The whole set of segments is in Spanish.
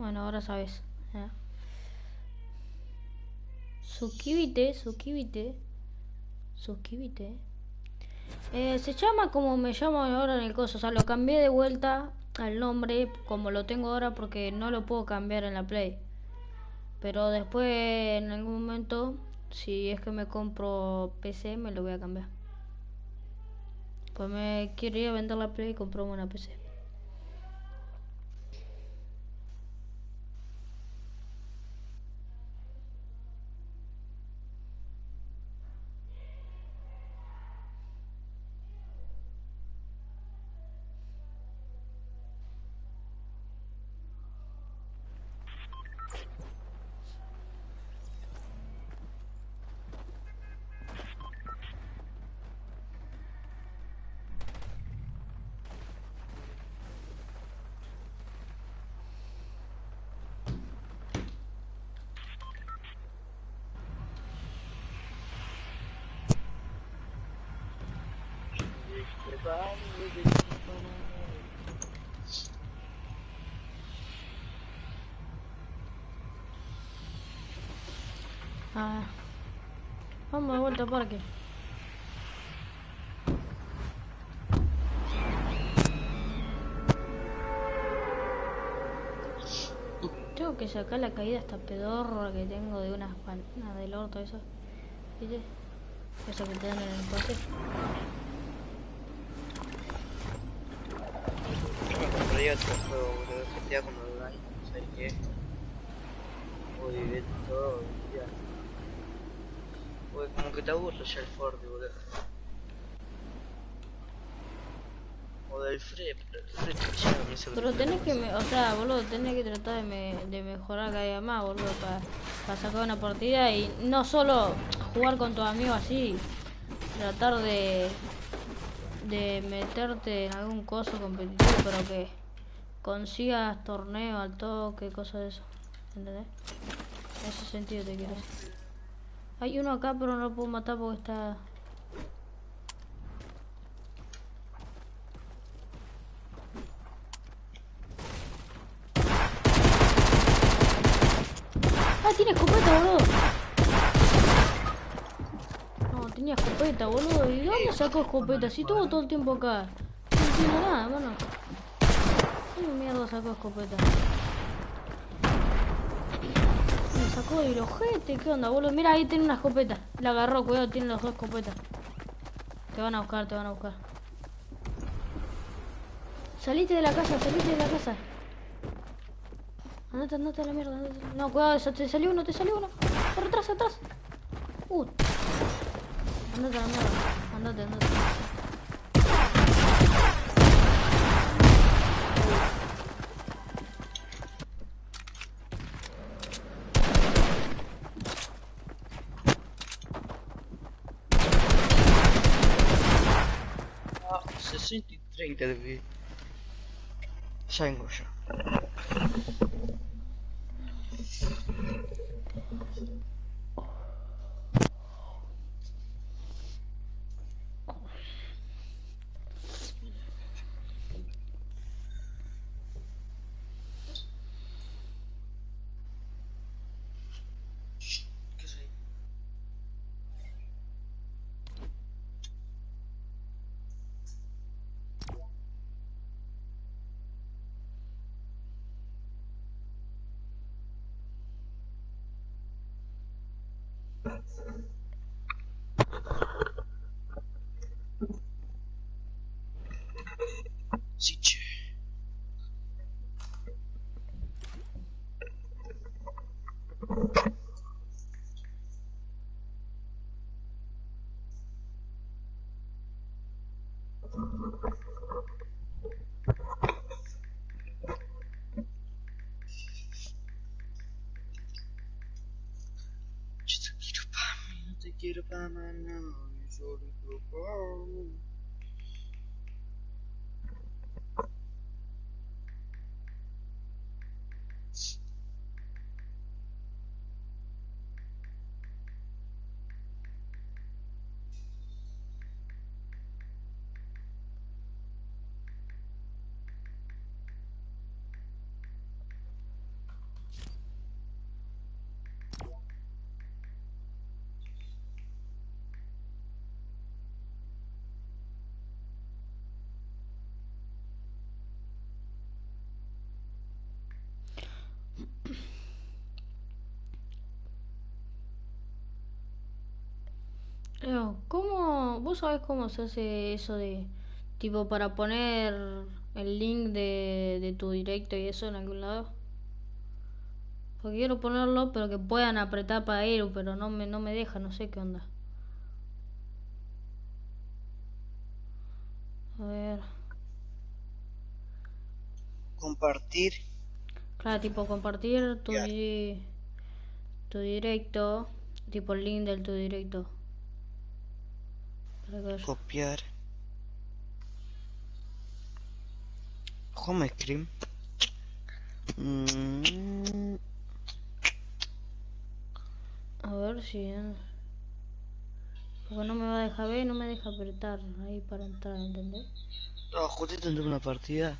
Bueno, ahora sabes. Suscríbete. Se llama como me llamo ahora en el coso. O sea, lo cambié de vuelta al nombre como lo tengo ahora porque no lo puedo cambiar en la Play. Pero después, en algún momento, si es que me compro PC, me lo voy a cambiar. Pues me quería vender la Play y comprarme una PC. Ah, vamos de vuelta al parque. Tengo que sacar la caída esta pedorra que tengo de unas panas del orto, eso. ¿Viste? Eso que te dan en el pase. Yo me compraría otro juego, boludo, GTA con online, no sé qué. Voy a vivir todo el día. Pues como que te aburre ya el Fortnite, boludo. O del Free, pero el Free te lleva a mí ese Pero tenés que, problema. o sea, boludo, tenés que tratar de mejorar cada día más, boludo, para sacar una partida y no solo jugar con tus amigos así, tratar de meterte en algún coso competitivo, pero que consigas torneo al toque, cosas de eso, ¿entendés? En ese sentido te quiero decir. Hay uno acá, pero no lo puedo matar porque está... ¡Ah, tiene escopeta, boludo! No, tenía escopeta, boludo. ¿Y dónde sacó escopeta? Si tuvo todo el tiempo acá. No entiendo nada, mano. ¿Dónde mierda sacó escopeta? Me sacó del ojete. ¿Qué onda, boludo? Mira, ahí tiene una escopeta. La agarró, cuidado, tiene las dos escopetas. Te van a buscar, te van a buscar. Salite de la casa, salite de la casa. Andate, andate a la mierda, andate. No, cuidado, te salió uno, te salió uno. Por atrás, atrás. Andate a la mierda. Andate, andate. Ah, 60 y 30 de vida. Ya vengo yo. ¿Qué soy? Sí, che. Yo te quiero pa' mí, no te quiero pa' más nada. Yo solo quiero pa' mí. ¿Cómo? ¿Vos sabés cómo se hace eso de tipo para poner el link de tu directo y eso en algún lado? Porque quiero ponerlo, pero que puedan apretar para ir, pero no me deja, no sé qué onda. A ver. Compartir. Claro, tipo compartir Ya. tu directo, tipo el link de tu directo. Para que vaya. Copiar. Home screen. Mm, A ver si... Porque no me va a dejar ver, no me deja apretar ahí para entrar, ¿entendés? no, justito entré en una partida.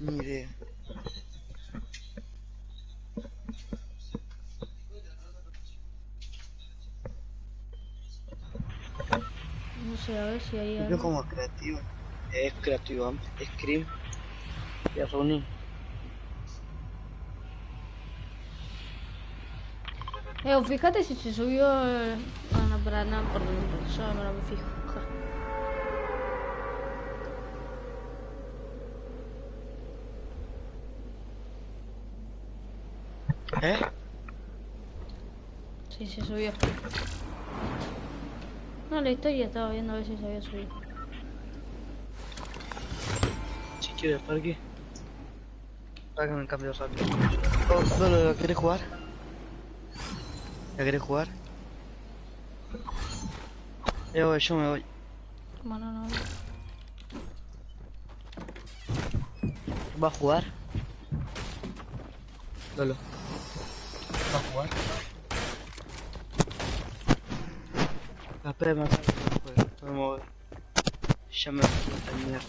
Ni idea. No sé, a ver si hay Yo algo. como creativo. Es creativo. Scream. Ya reuní. Fíjate si se subió... Ah, no, para nada, perdón, yo no me fijo. Ja. ¿Eh? Sí, se subió. No, la historia estaba viendo a ver si se había subido. Si quieres, ¿para qué? Para que me cambie rápido. Oh, Lolo, ¿la querés jugar? ¿La querés jugar? Yo me voy. Bueno, no, no. ¿Va a jugar? Lolo. ¿Va a jugar? Ah, espera, me acabo de jugar. Me mover. Ya me fui a esta mierda.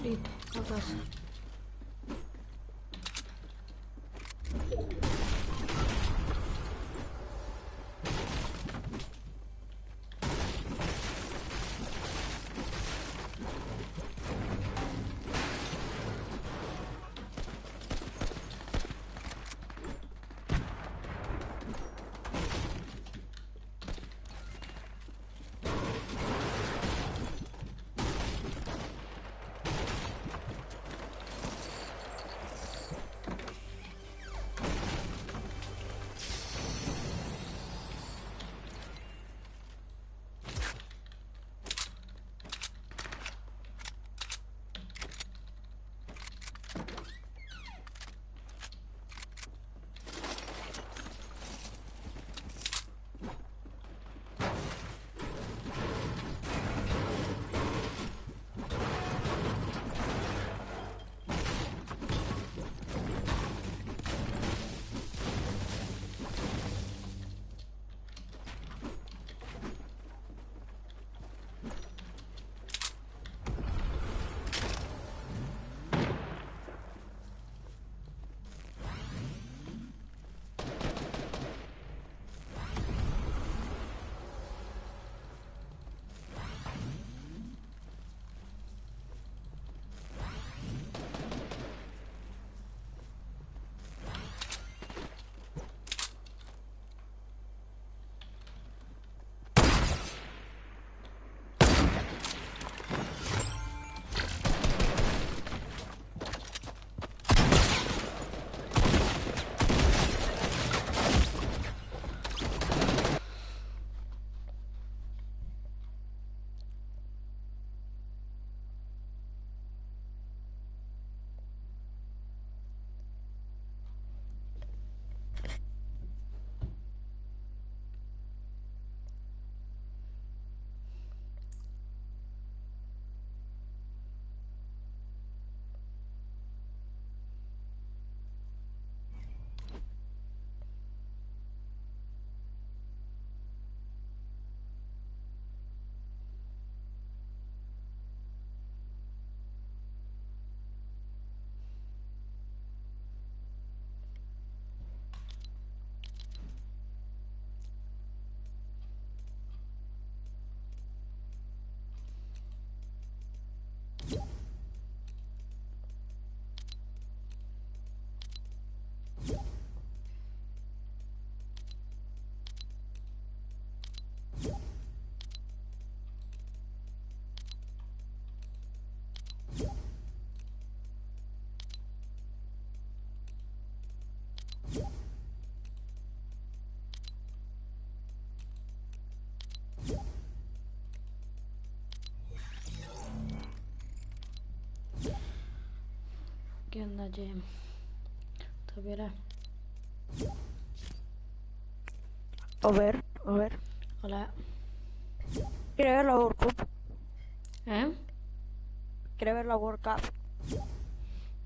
Listo, a casa. ¿Qué onda, Jem? ¿Te verá? A ver. Hola. ¿Quiere ver la World Cup? ¿Eh? ¿Quiere ver la World Cup?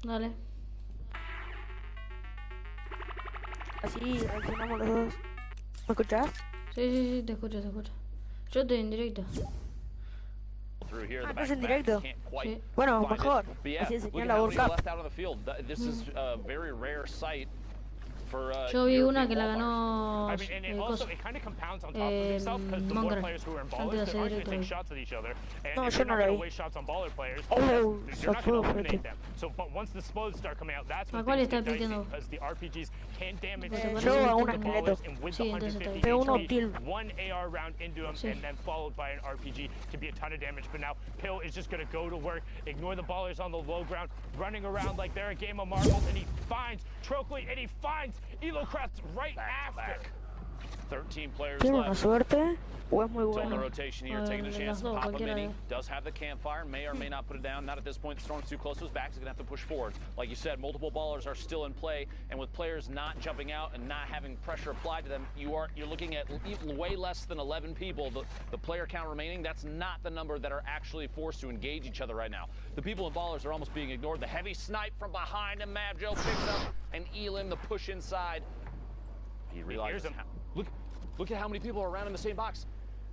Dale. Así reaccionamos los dos. ¿Me escuchás? Sí, te escucho. Yo estoy en directo. Ah, ¿estás en directo? Sí. Bueno, mejor. Así enseñar la World Cup. Yo vi una que la ganó Mongrel antes de hacer directo. No, yo no la vi. Oh, se fue fuerte. ¿A cuál está pitiendo? Yo a un esqueleto. Sí, entonces está bien. De uno til. Sí. Pill is just going to go to work, ignore the ballers on the low ground, running around like they're a game of marbles, and he finds Trockley, and he finds Elocraft right after. 13 players Tiene una left. suerte. O es muy So the bueno. rotation here, taking a de chance las to dos, pop a cualquiera mini. de- Does have the campfire, may or may not put it down. Not at this point. The storm's too close to his back. He's gonna have to push forward. Like you said, multiple ballers are still in play, and with players not jumping out and not having pressure applied to them, you're looking at way less than 11 people. The player count remaining, that's not the number that are actually forced to engage each other right now. The people in ballers are almost being ignored. The heavy snipe from behind, and Mab Joe picks up and Elim the push inside. He realizes hears him. Look at how many people are around in the same box.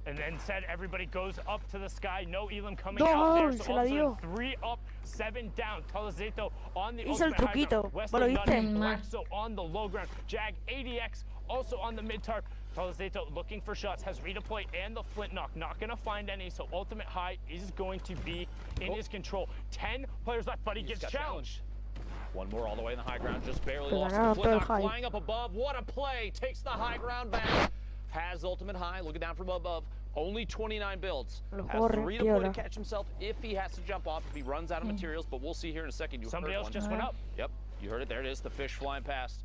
And then said everybody goes up to the sky. No Elam coming No, out there. se So la all of a dio. sudden, 3 up, 7 down. Tolozeto on the Hizo el ultimate high truquito. ground. ¿Vos lo Wesley viste? Nunn, Blackso on the low ground. Jag, ADX also on the mid tarp. Tolozeto looking for shots, has redeploy and the flint knock. Not going to find any, so ultimate high is going to be in his control. 10 players left, but he gets got challenged. One more all the way in the high ground, just barely Pero lost ganaron the todo el flint knock, high. flying up above. What a play! Takes the high ground back. Has ultimate high, looking down from above. Only 29 builds. Lo Has jugó the re redeploy to piola. catch himself if he has to jump off, if he runs out of materials, but we'll see here in a second. You Somebody heard else one. just went up. Yep, you heard it. There it is. The fish flying past.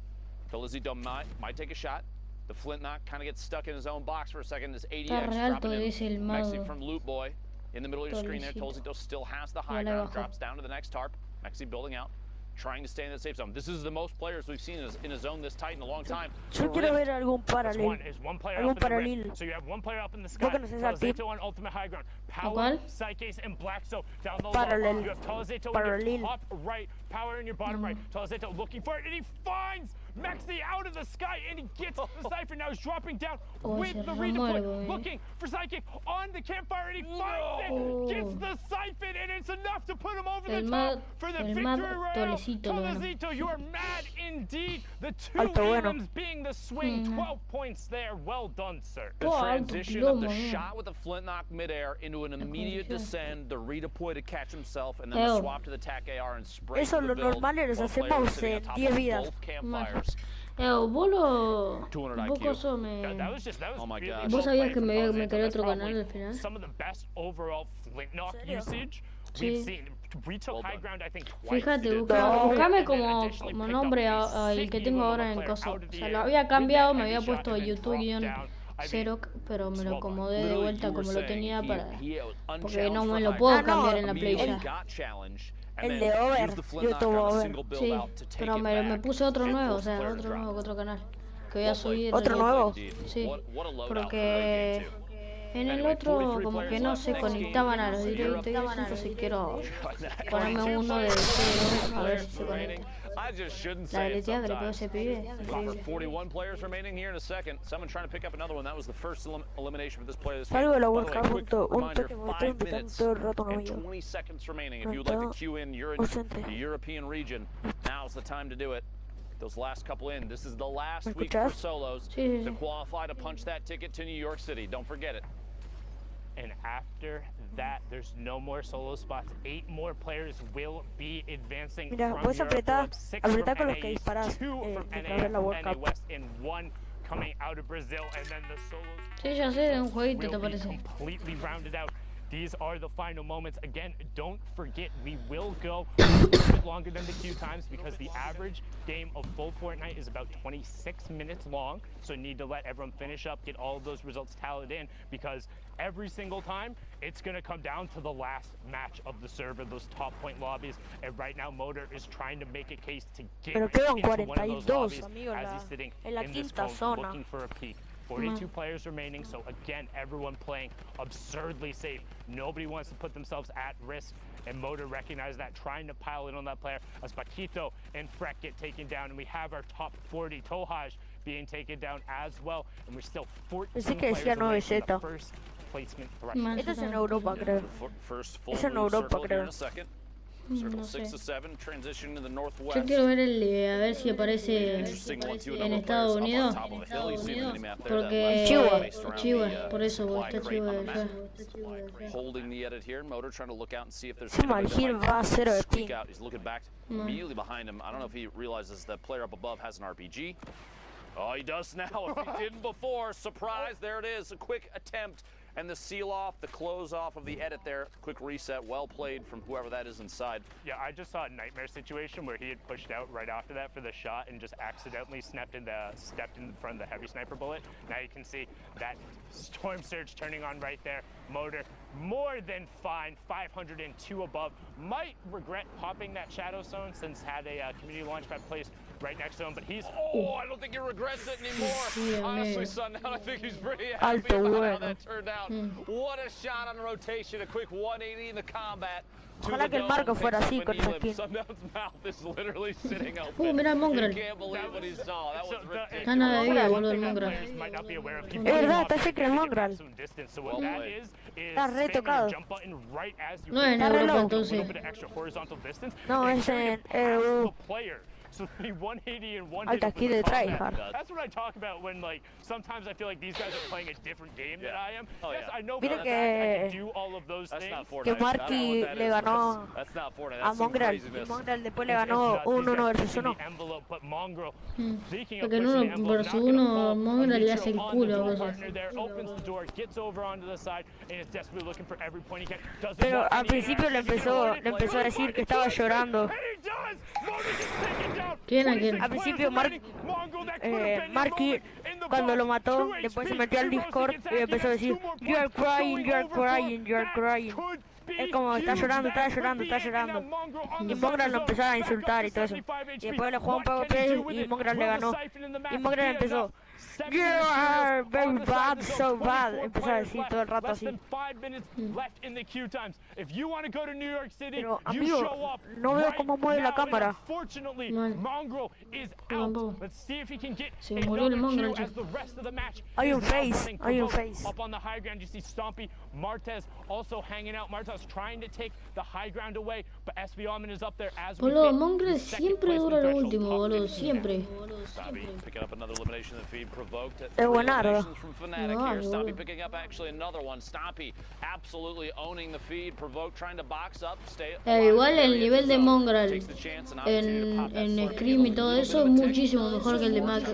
Felizito might take a shot. The flint knock kind of gets stuck in his own box for a second. This Está ADX re alto, dropping dice el in nicely mago. from Loot Boy. In the middle of your screen there, Tolicito. Tolzito still has the high le ground, bajó. drops down to the next tarp. Mexi building out, trying to stay in the safe zone. This is the most players we've seen in a zone this tight in a long time. Yo The quiero rift- ver algún That's paralel. one. Is one player Algún up in the paralel. rift. So you have one player up in the sky. ¿Vos conocés al tip? Tolozeto on ultimate high ground. Power, ¿Cuál? Psyches, and Blackso down the Paralel. low. You have Tolozeto in Paralel. your top right, Power in your bottom right. Tolozeto looking for it, and he finds Mexi out of the sky, and he gets the Cypher. Now he's dropping down Oh, with se the remueve, redeploy, looking for Psychic on the campfire, and he finds it, gets the Siphon, and it's enough to put him over the El top Mad- for the el victory Mad royale. Tolecito lo ganó. Tolezito, you are mad indeed. The two Alto bueno. Elams being the swing, 12 points there. Well done, sir. The Oh, alto transition of the plomo, shot with the flint knock midair into an immediate condición. descend, the redeploy to catch himself, and then the Eo. swap to the TAC AR and spray Eso to lo the build, normal es while hacemos players sitting on en top 10 of vidas. both campfires. Vos lo... 200 Vos IQ. coso me... That was Oh my really gosh. well ¿Vos sabías played que from me Tolezito. creé That's otro probably canal al final? Some of the best overall flint knock ¿En serio? usage Sí. we've seen. We took Well high done. ground, I think, twice. Fíjate, We did buscame and then como additionally picked up nombre a al que sick tengo Elam ahora en player coso. out of O the sea, air lo había with cambiado, that me heavy había shot puesto and then YouTube dropped guión down. I mean, 0, pero me lo well done. acomodé de Literally, vuelta you were como lo saying tenía para... was Porque unchallenged no me for lo high puedo ground, cambiar en la Play immediately ya. got challenged, and El then de over, used the flint knock YouTube on a over. single build Sí, out to take pero it me back puse otro and nuevo, o force sea, player to otro drop. nuevo, otro canal. Que voy a subir... ¿Otro nuevo? Sí, What a loadout for porque late game too. en el Anyway, otro 43 como que players no left. se Next game, conectaban a los Europe. directos y eso, entonces quiero 22 ponerme uno de 0 a ver si se remaining. conecta. I just shouldn't La say it deleteada que le pegó sometimes. ese pibe, increíble. 41 players remaining here in a second. Someone trying to pick up another one. That was the first elimination for this player this game. Salgo de la By World the way, Cup, quick un reminder, toque, me estoy 5 invitando minutes todo el rato a un and amigo. 20 seconds remaining. If you'd like to queue in, you're in Ausente. the European region. Now's the time to do it. Those last couple in. This is the last ¿Me week for escuchás? solos Sí, sí, to sí. qualify to punch that ticket to New York City. Don't forget it. And after that, there's no more solo spots. 8 more players will be advancing Mira, from vos Europe. apretá- We'll have 6 apretá from con los que NA, disparás, 2 from mientras NA, ves la World NA Cup. West, and 1 coming out of Brazil. And then the solos Sí, ya sé, de un jueguito, ¿te will be parece? completely rounded out. these are the final moments. Again, don't forget, we will go a little bit longer than the queue times because the average game of full Fortnite is about 26 minutes long. So need to let everyone finish up, get all of those results tallied in, because every single time it's going to come down to the last match of the server, those top point lobbies. And right now Motor is trying to make a case to get into one of those lobbies as he's sitting in this cone looking for a peek. 42 players remaining, so again, everyone playing absurdly safe. Nobody wants to put themselves at risk, and Motor recognized that, trying to pile in on that player as Paquito and Freck get taken down, and we have our top 40, Tohaj, being taken down as well, and we're still 14 players away from the first placement threshold. Esto es en Europa, creo. Es en Europa, creo. Circle 6 to 7, transition to the northwest. Yo quiero ver a ver si aparece en Estados Unidos, porque Chihuahua, por eso está Chihuahua acá. Holding the edit here, Motor trying to look out and see if there's Gil va a 0 de ping. He's looking back immediately behind him. I don't know if he realizes that player up above has an RPG. Oh, he does now. If he didn't before, surprise, there it is. A quick attempt. And the seal off, the close off of the edit there. Quick reset, well played from whoever that is inside. Yeah, I just saw a nightmare situation where he had pushed out right after that for the shot and just accidentally stepped in front of the heavy sniper bullet. Now you can see that storm surge turning on right there. Motor more than fine, 502 above. Might regret popping that shadow zone since had a community launchpad placed right next to him, but he's... Oh, I don't think he regrets it anymore. Honestly, son, I think he's pretty happy about how that turned out. What a shot on rotation, a quick 180 in the combat. Ojalá que el marco fuera así con esa skin. Sundown's mouth is literally sitting open. Mira el Mongrel. Can't believe what he saw. That was ridiculous. Está nada de vida, boludo, el Mongrel. Es verdad, está cerca el Mongrel. Está re tocado. No es en Europa entonces. No, es en EU. So the 180 and one Alta aquí de tryhard. That's what I talk about when, like, sometimes I feel like these guys are playing a different game than I am. Yes, I know for a fact I can do all of those things. Que Marky le ganó a Mongrel. Y Mongrel después le ganó un 1 versus 1. Porque en 1 versus 1 Mongrel le hace el culo. Pero al principio le empezó a decir que estaba llorando. ¿Quién a quién? Al principio Marky, cuando lo mató, después se metió al Discord y empezó a decir You are crying, you are crying, you are crying. Es como está llorando, está llorando, está llorando. Y Mongrel lo empezó a insultar y todo eso. Y después le jugó un PvP y Mongrel le ganó. Y Mongrel empezó You are very bad, so bad. Empezó a decir todo el rato así. Pero amigo, no veo cómo mueve la cámara. Se murió el Mongrel. Hay un face, hay un face. Boludo, Mongrel siempre dura lo último, boludo, siempre. Es buenardo. Stompy picking up actually another one. Stompy absolutely owning the feed. Provoke trying to box up. Igual el nivel de Mongrel en Scream y todo eso es muchísimo mejor que el de Mark.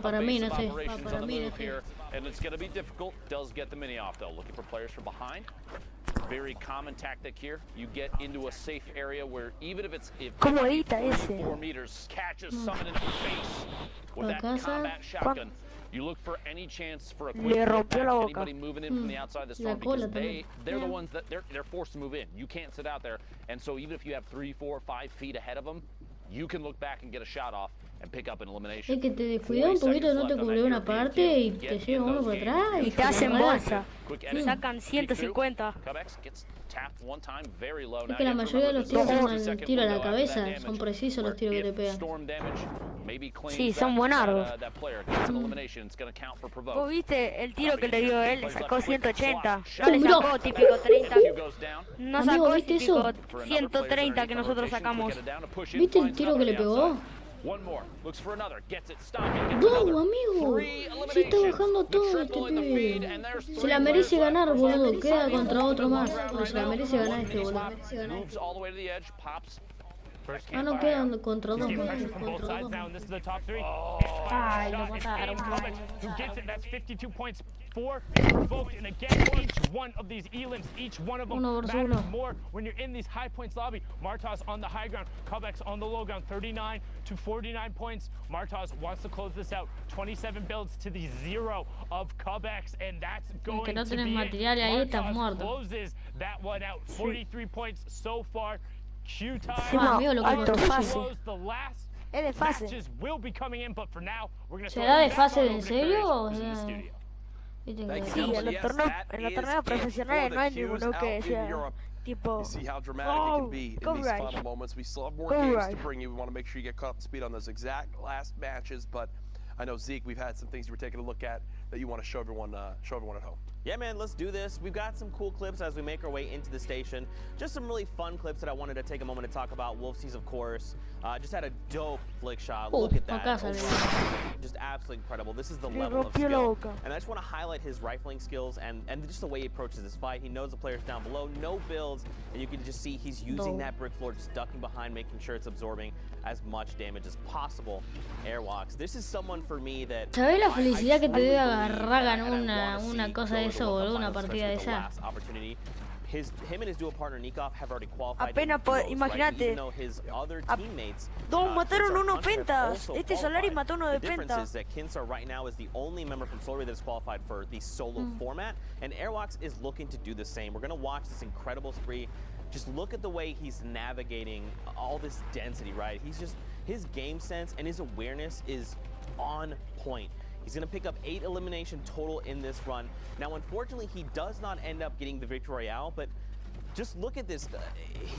Para mí, no sé. Para mí, no sé. And it's going to be difficult. Does get the mini off though. Looking for players from behind. Very common tactic here. You get into a safe area where even if it's 4 meters, catches someone in the face with that combat shotgun. You look for any chance for a quick anybody moving in from the outside of the storm because they're the ones that they're forced to move in. You can't sit out there, and so even if you have 3, 4, 5 feet ahead of them, you can look back and get a shot off and pick up an elimination. Es que te descuidó un poquito, no te cubrió una parte y te lleva uno por atrás y te hacen bolsa. Te sacan 150. Es que la mayoría de los tiros son al tiro a la cabeza, son precisos los tiros que te pegan. Sí, son buenardos. ¿Vos viste el tiro que le dio él? Le sacó 180. No le sacó típico 30. No sacó el típico 130 que nosotros sacamos. ¿Viste el tiro que le pegó? No, amigo, se está bajando todo este pibe. Se la merece ganar, boludo. Queda contra otro más. No, se la merece ganar este boludo. First Ah, no camp quedan out. contra He's dos. getting pressure from both Contra sides dos. now, and this is the top three. Ay, lo Shot is mataron. aimed. Ay, Comex, lo who gets mataron. it, that's 52 points. 4 revoked, and again, each one of these elims, each one of them Uno versus matters uno. more when you're in these high points lobby. Martaz on the high ground, Comex on the low ground, 39 to 49 points. Martaz wants to close this out. 27 builds to the 0 of Comex, and that's going Que no to tenés be it. material y ahí estás Martaz muerto. closes that one out. 43 points so far. Q time. Ah, amigo, lo que alto construye. fácil. Close the last Es de fase. matches will be coming in, but for now, we're going to ¿Será de fase de en serio o in the sea? studio. Viste que- Thank you, Sí, gentlemen. en los Yes, torneos, that en los is torneos it profesionales for no the hay Qs ninguno out que in sea Europe. tipo. You see how dramatic it Oh, can be in go these right. final moments. We still have more Go games right. to bring you. We want to make sure you get caught up to speed on those exact last matches. But I know, Zeke, we've had some things you were taking a look at that you want to show everyone at home. Yeah, man, let's do this. We've got some cool clips as we make our way into the station. Just some really fun clips that I wanted to take a moment to talk about. Wolfsies, of course. Just had a dope flick shot. Look at that. acá salió. Just absolutely incredible. This is the Le level of rompió la skill. boca. And I just want to highlight his rifling skills and just the way he approaches this fight. He knows the players down below, no builds, and you can just see he's using that brick floor, just ducking behind, making sure it's absorbing as much damage as possible. Airwalks. This is someone for me that ¿Sabés la felicidad que te truly dio believe agarrar that, and I una wanna see cosa go de to the eso, World boludo? Cup Una finals, partida de especially with the esa. last opportunity. Him and his duo partner Nikov have already qualified. Apenas imagínate. Even though his other teammates, Dos mataron Kinsar uno Hunter have pentas. also Este Solari qualified. mató uno de The difference penta. is that Kinsar right now is the only member from Solari that is qualified for the solo format, and Airwalks is looking to do the same. We're going to watch this incredible spree. Just look at the way he's navigating all this density, right? His game sense and his awareness is on point. He's going to pick up 8 elimination total in this run. Now, unfortunately, he does not end up getting the Victory Royale, but just look at this.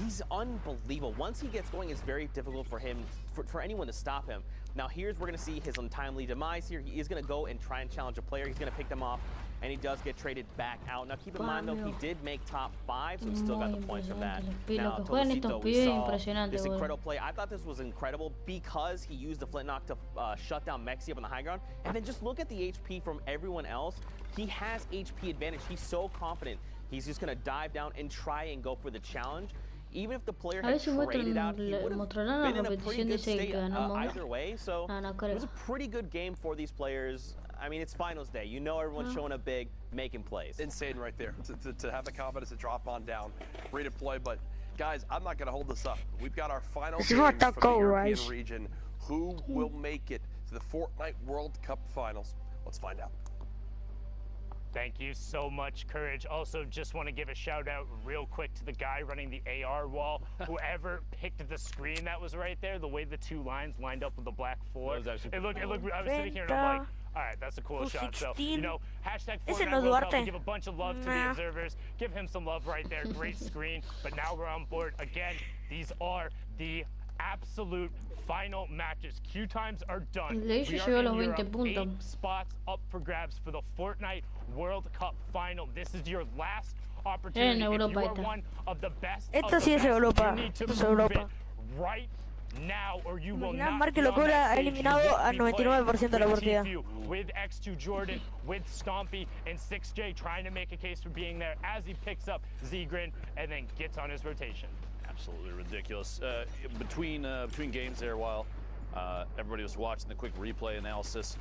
He's unbelievable. Once he gets going, it's very difficult for him, for anyone to stop him. Now, we're going to see his untimely demise here. He is going to go and try and challenge a player. He's going to pick them off, and he does get traded back out. Now, keep in mind, though, he did make top 5, so he still got the points from that. Now, Tolosito, we saw this incredible play. I thought this was incredible because he used the flint knock to shut down Mexi up on the high ground. And then just look at the HP from everyone else. He has HP advantage. He's so confident. He's just going to dive down and try and go for the challenge. Even if the player had traded out, he would have been in a pretty good state either way. So it was a pretty good game for these players. I mean, it's finals day. You know everyone's showing up big, making plays. Insane right there. To have the confidence to drop on down, redeploy. But guys, I'm not going to hold this up. We've got our final games from the European region. Who will make it to the Fortnite World Cup Finals? Let's find out. Thank you so much, Courage. Also, just want to give a shout out real quick to the guy running the AR wall. Whoever picked the screen that was right there, the way the 2 lines lined up with the black floor. It looked, I was sitting here and I'm like, all right, that's a cool shot. So, you know, hashtag Fortnite World Cup. We give a bunch of love to the observers. Give him some love right there. Great screen. But now we're on board. Again, these are the absolute final matches. Queue times are done. We are in Europe, 8 spots up for grabs for the Fortnite World Cup final. This is your last opportunity. If you are one of the best, you need to prove it right now, or you will not be on that stage. You won't be playing with TFU, with X2 Jordan, with Stompy, and 6J trying to make a case for being there as he picks up Zgrin and then gets on his rotation. Absolutely ridiculous. Between games there, while everybody was watching the quick replay analysis,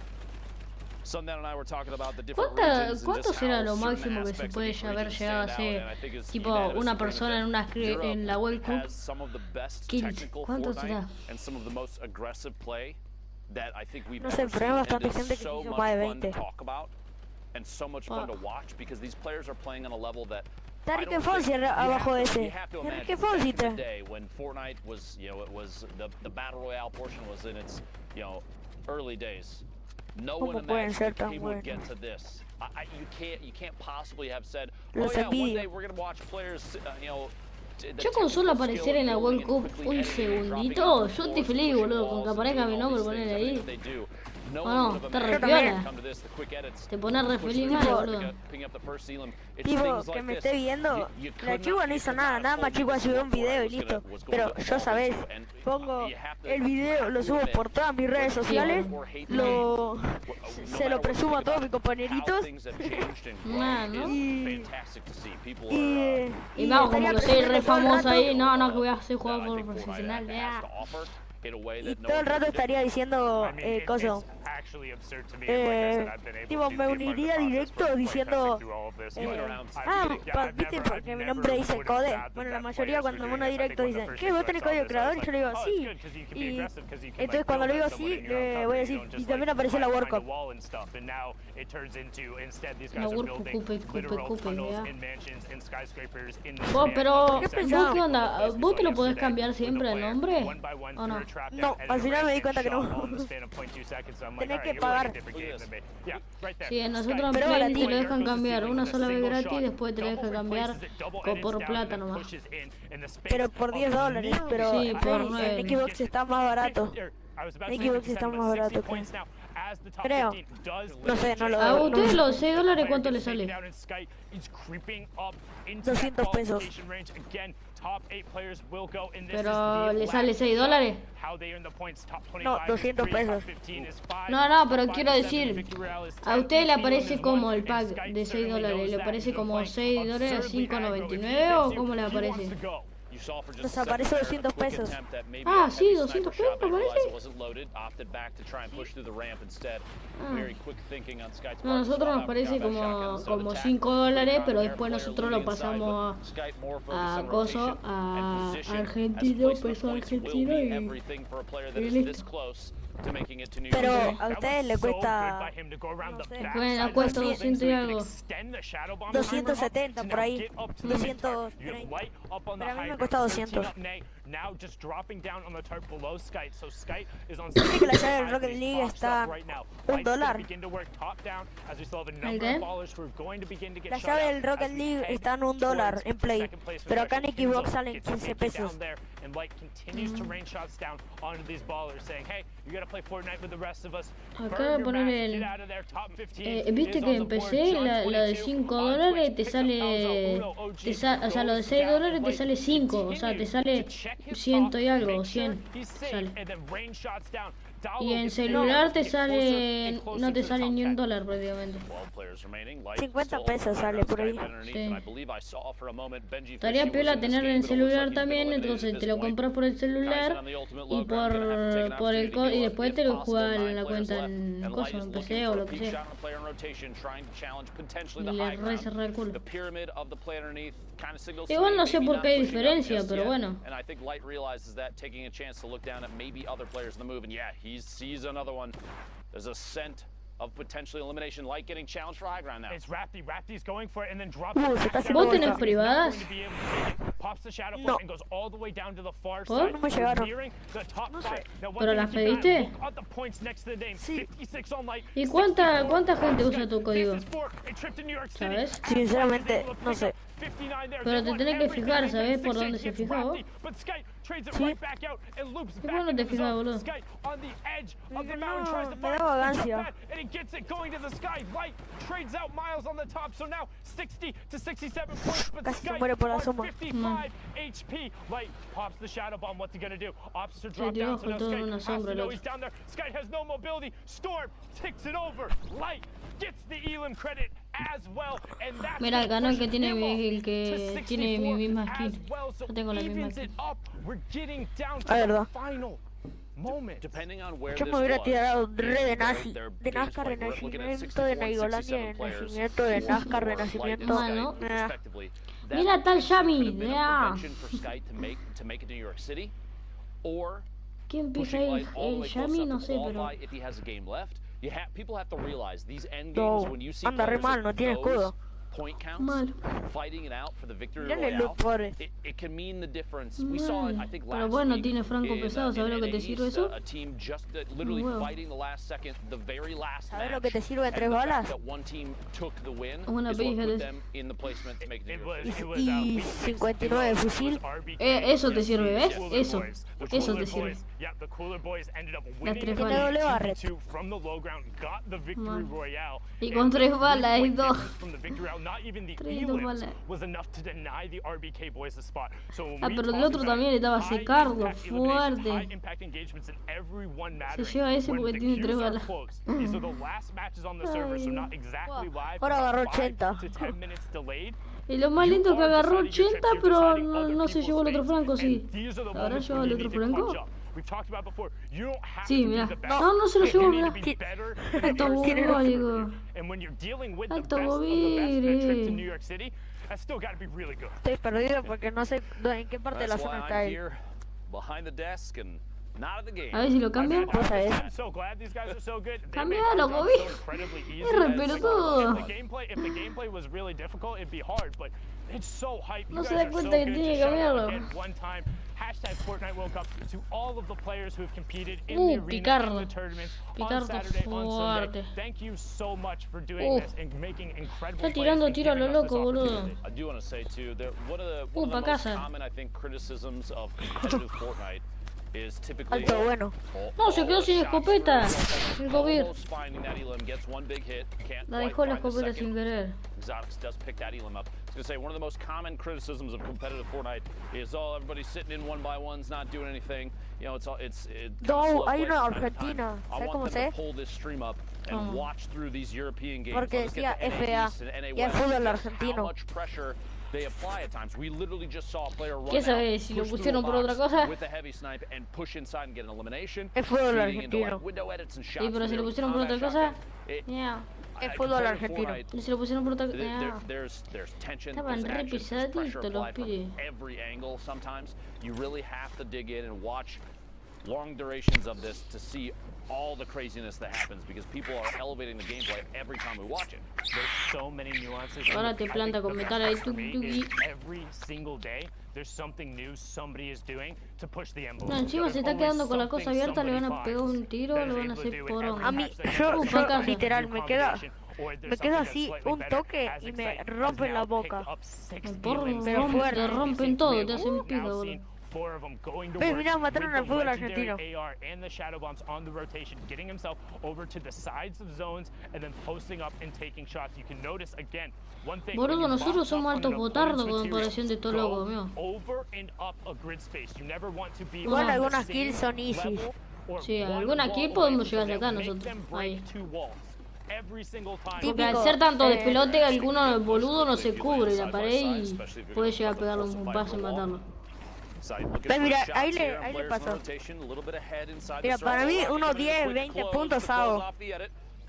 Sundown and I were talking about the different regions. ¿Cuánto será lo máximo que se puede haber llegado a ser tipo una persona en la World Cup? Kills. ¿Cuánto será? No sé, pero hay bastante gente que hizo más de 20. And so much fun to watch because these players are playing on a level that Enrique Fonsi abajo de ese. Enrique Fonsi. When Fortnite was, you know, it was the battle royale portion was in its, you know, early days. No one imagined people would get to this. You can't possibly have said, oh yeah, one day we're gonna watch players, you know. Yo con solo aparecer en la World Cup un segundito, yo estoy feliz, boludo, con que aparezca mi nombre, poner ahí. No Oh, one would have está re imagined piola. come to this, the quick edits. Te pone re Push feliz the mal, trigger, boludo. picking up the first Elam. It's Tipo, things que like me this. esté viendo, You la could chica not- no you hizo could nada, not nada have más told chico me subió un before video I y was listo. gonna Pero fall yo, ¿sabes? into, and Pongo you have to el video, lo subo por todas mis redes sociales, se lo presumo a todos mis compañeritos ¿no? y Y vamos, como que soy re famoso ahí. No, no, no, que voy a ser jugador profesional. Ya. y todo el rato estaría diciendo cosas. Tipo, me uniría directo diciendo viste porque mi nombre dice Code. Bueno, la mayoría cuando me uno directo dicen, ¿qué? ¿Vos tenés código creador? Y yo le digo, sí. Y entonces cuando le digo sí, le voy a decir, y también apareció la worlk. La worlk, cupe, ya. Vos, pero, ¿vos qué onda? ¿Vos te lo podés cambiar siempre el nombre? ¿O no? No, al final me di cuenta que no. Tenés que pagar. Sí, en nosotros en Pero Play gratis. te lo dejan cambiar una sola vez gratis y después te lo dejan cambiar por plata nomás. Pero por $10, pero Sí, por en 9. Xbox está más barato. En Xbox está más barato, creo. No sé, no lo ¿A veo. ustedes los $6 cuánto les sale? 200 pesos. Pero le sale $6. No, 200 pesos. No, pero quiero decir, a usted le aparece como el pack de $6, ¿le aparece como $6 a $5.99 o cómo le aparece? Nos aparece 200 pesos. Ah, sí, 200 pesos me parece. No, a nosotros nos parece como $5, pero después nosotros lo pasamos a coso, a argentino, peso argentino y listo. Pero a ustedes le cuesta, no sé, Bueno, cuesta 200 y algo. 270 por ahí, 230. Pero a mí me cuesta 200. Dice que la llave del Rocket League está $1. ¿El qué? La llave del Rocket League está en $1 en Play, pero acá en Xbox salen 15 pesos. Acá poner el... Viste que empecé, la de $5 te sale... o sea, lo de $6 te sale 5, o sea, te sale 100 y algo, 100 sale. Y en celular te sale... no te sale ni $1 prácticamente. 50 pesos sale por ahí. Sí. Estaría piola tener en celular también, entonces te lo compras por el celular y por el y después te lo juegas en la cuenta en cosas, en PC o lo que sea. Y le recerra el culo. Igual no sé por qué hay diferencia, pero bueno. He sees another one. There's a scent of potentially elimination, like getting challenged for high ground now. It's Rapti. Rapti's going for it and then drops ¿Vos tenés privadas? pops the shadow No. and goes all the way down to the far ¿Por? side. No me llegaron. Nearing the top five. Now, one ¿Pero thing las to keep an eye on, pediste? look at the points next to the name. Sí. 56 on light. ¿Y cuánta gente usa tu código? This is for a trip to New York City. ¿Sabes? Sinceramente, no sé. 59 there. Pero te Just tenés one que every fijar, time ¿sabes? Por 66 dónde se hits fija vos. Rapti, but Sky trades it Sí. right back out and loops ¿Y back por dónde te into the fijas, zone. boludo? Sky on the edge of the No, mountain tries to me fire da the vagancia. jump pad, and he gets it going to the sky. Light trades out Miles on the top, so now 60 to 67 points, but Casi se Sky muere por la on soma. 55 HP. Light pops the shadow bomb. What's he gonna do? Opts to drop tiró down, so con now todo Sky en una has sombra to el know otro. he's down there. Sky has no mobility. Storm ticks it over. Light gets the Elam credit as well, and that's Mira, el canal que pushes tiene him up el que to tiene mi 64 misma as skin. well, so Yo tengo la misma evens skin. it up. We're getting down to Ah, the verdad. final moment. Depending on where Yo this me hubiera was, tirado re de their nazi, games de NASCAR point, we're looking at Renacimiento, de 64 and Naigolandia, 67 players Renacimiento, de NASCAR for Light Renacimiento. and Bueno. Sky, respectively. That Mira, tal could have Yami, been a ya. prevention for Sky to make it to New York City, or ¿Quién pisa pushing el Light all the way close Yami? enough No to sé, pero... qualify if he has a game left. People have to realize these end No, games when you see anda re players mal, like no tiene those escudo. point counts, Mal. fighting it out for the victory Dale, royale, pobre. it can mean the difference. We saw it, I think, Pero last bueno, week tiene franco in, pesado, ¿sabes lo que te sirve eso? a team just literally Wow. fighting the last second, the very last ¿Sabes match. lo que te sirve And tres the fact balas? that one team took the win Una is what pija put de- them in the placement to make the Y 59 de fusil. Eso te sirve, ¿ves? Eso. Eso te sirve. Yeah, the Cooler Boys ended up Las winning tres Tiene balas. doble barret. 2 from the low ground, got the victory Man. royale. Y con tres balas, Three-point es dos. difference from the victory royale. Not even the Tres, dos elims balas. was enough to deny the RBK boys the spot. So when Ah, we pero el talk otro about también estaba high secardo, impact elimination, fuerte. high impact engagements, and everyone mattering, lleva ese when porque the tiene queues tres are balas. close, these are the last matches on the server, so not exactly live, Ahora agarró but 5 80. to 10 minutes delayed. Y lo más lindo es que You are agarró deciding your 80, chips, you're pero deciding no, other no se llevó el otro people's franco, fates, sí. and these are the ¿Habrá moments llevado when el you otro need to franco? clutch up. We've talked about before. You don't have Sí, to mira. be the best. No, no se lo You llevó, need mira. to be better than Alto the best bobero, of the digo. group. And when you're dealing with the Alto best of the best in a trip to bobere. New York City, that's still got to be really good. Estoy perdido porque no sé en qué parte de la That's zona why está I'm él. here, behind the desk and not at the game. A ver si lo cambian. Vos sabés. I'm so glad these guys are so good. They make Cambialo, our job Bobby. so incredibly easy. Es re pelotudo. If the gameplay was really difficult, it'd be hard, but it's so hype. You No se guys da are cuenta so que good. tiene Just que shout out cambiarlo. again one time. Hashtag Fortnite World Cup to all of the players who have competed in the arena Picardo. and the tournaments Picardo on Saturday, on Sunday. fuerte. Thank you so much for doing this and making incredible Está plays tirando and tiro a lo giving us this loco, boludo. opportunity. I do want to say too that one of the Pa' most casa. common, I think, criticisms of competitive Fortnite is typically Alto bueno. No, se quedó sin escopeta. Sin cubrir. almost finding that elim, gets one big hit, can't La quite dejó la find the escopeta second. sin querer. Exotics does pick that elim up. I was gonna say one of the most common criticisms of competitive Fortnite is everybody's sitting in 1x1s, not doing anything. You know, it No, hay una Argentina. I ¿Sabes cómo want them sé? to pull this stream up and ¿Cómo? watch through these European games. Porque Let's get decía to NA FA, East and NA y es West, fútbol just argentino. how much pressure they apply at times. We literally just saw a player run ¿Qué out, sabes? Si lo push through pusieron a por otra box cosa. with a heavy snipe and push inside and get an elimination. Es fútbol feeding into, like, argentino. window edits and Sí, shots pero si with lo their pusieron por otra combat cosa. shotgun. It- Yeah. Es fútbol competitive argentino. Fortnite, Y si lo pusieron por otra cosa. there's tension, Estaban there's re action, there's pressure pesaditos los applied from pibes. every angle. Sometimes you really have to dig in and watch long durations of this to see all the craziness that happens because people are elevating the gameplay every time we watch it. There's so many nuances. Ahora te I planta think con the metal best ahí, part for me tuki, is tuki. every single day there's something new somebody is doing to push the envelope. No, encima There's se está always quedando con la cosa something abierta, le van a somebody pegar un finds tiro, that lo is van a able to hacer do porón. every A mí, match that yo, comes pa' yo casa. literal me queda or there's me queda something así that's slightly un better, toque as y me Excite has rompen now la picked boca. up 6 Porro, elims Pero rompen, fuerte. te rompen todo, te hacen We've pica, now boludo. seen 4 of them going to Ves, work mirá, mataron with al the fútbol legendary argentino. AR and the shadow bombs on the rotation, getting himself over to the sides of zones and then posting up and taking shots. You can notice again one thing. Boludo, when you nosotros box somos up on altos an botardos opponent's con material, comparación de todo go loco, mío. over and up a grid space. You never want to be Igual on the algunas same kills son easy. level or Sí, one algunas wall kills away podemos from llegar hasta them. acá Make nosotros. them break Ahí. 2 walls every single time. Porque al Típico, ser tanto eh, despelote, alguno boludo no se cubre la pared y puede llegar a pegarle un pase y matarlo. Ves, mira, ahí le pasó. Mira, para mí, unos 10, 20 puntos hago.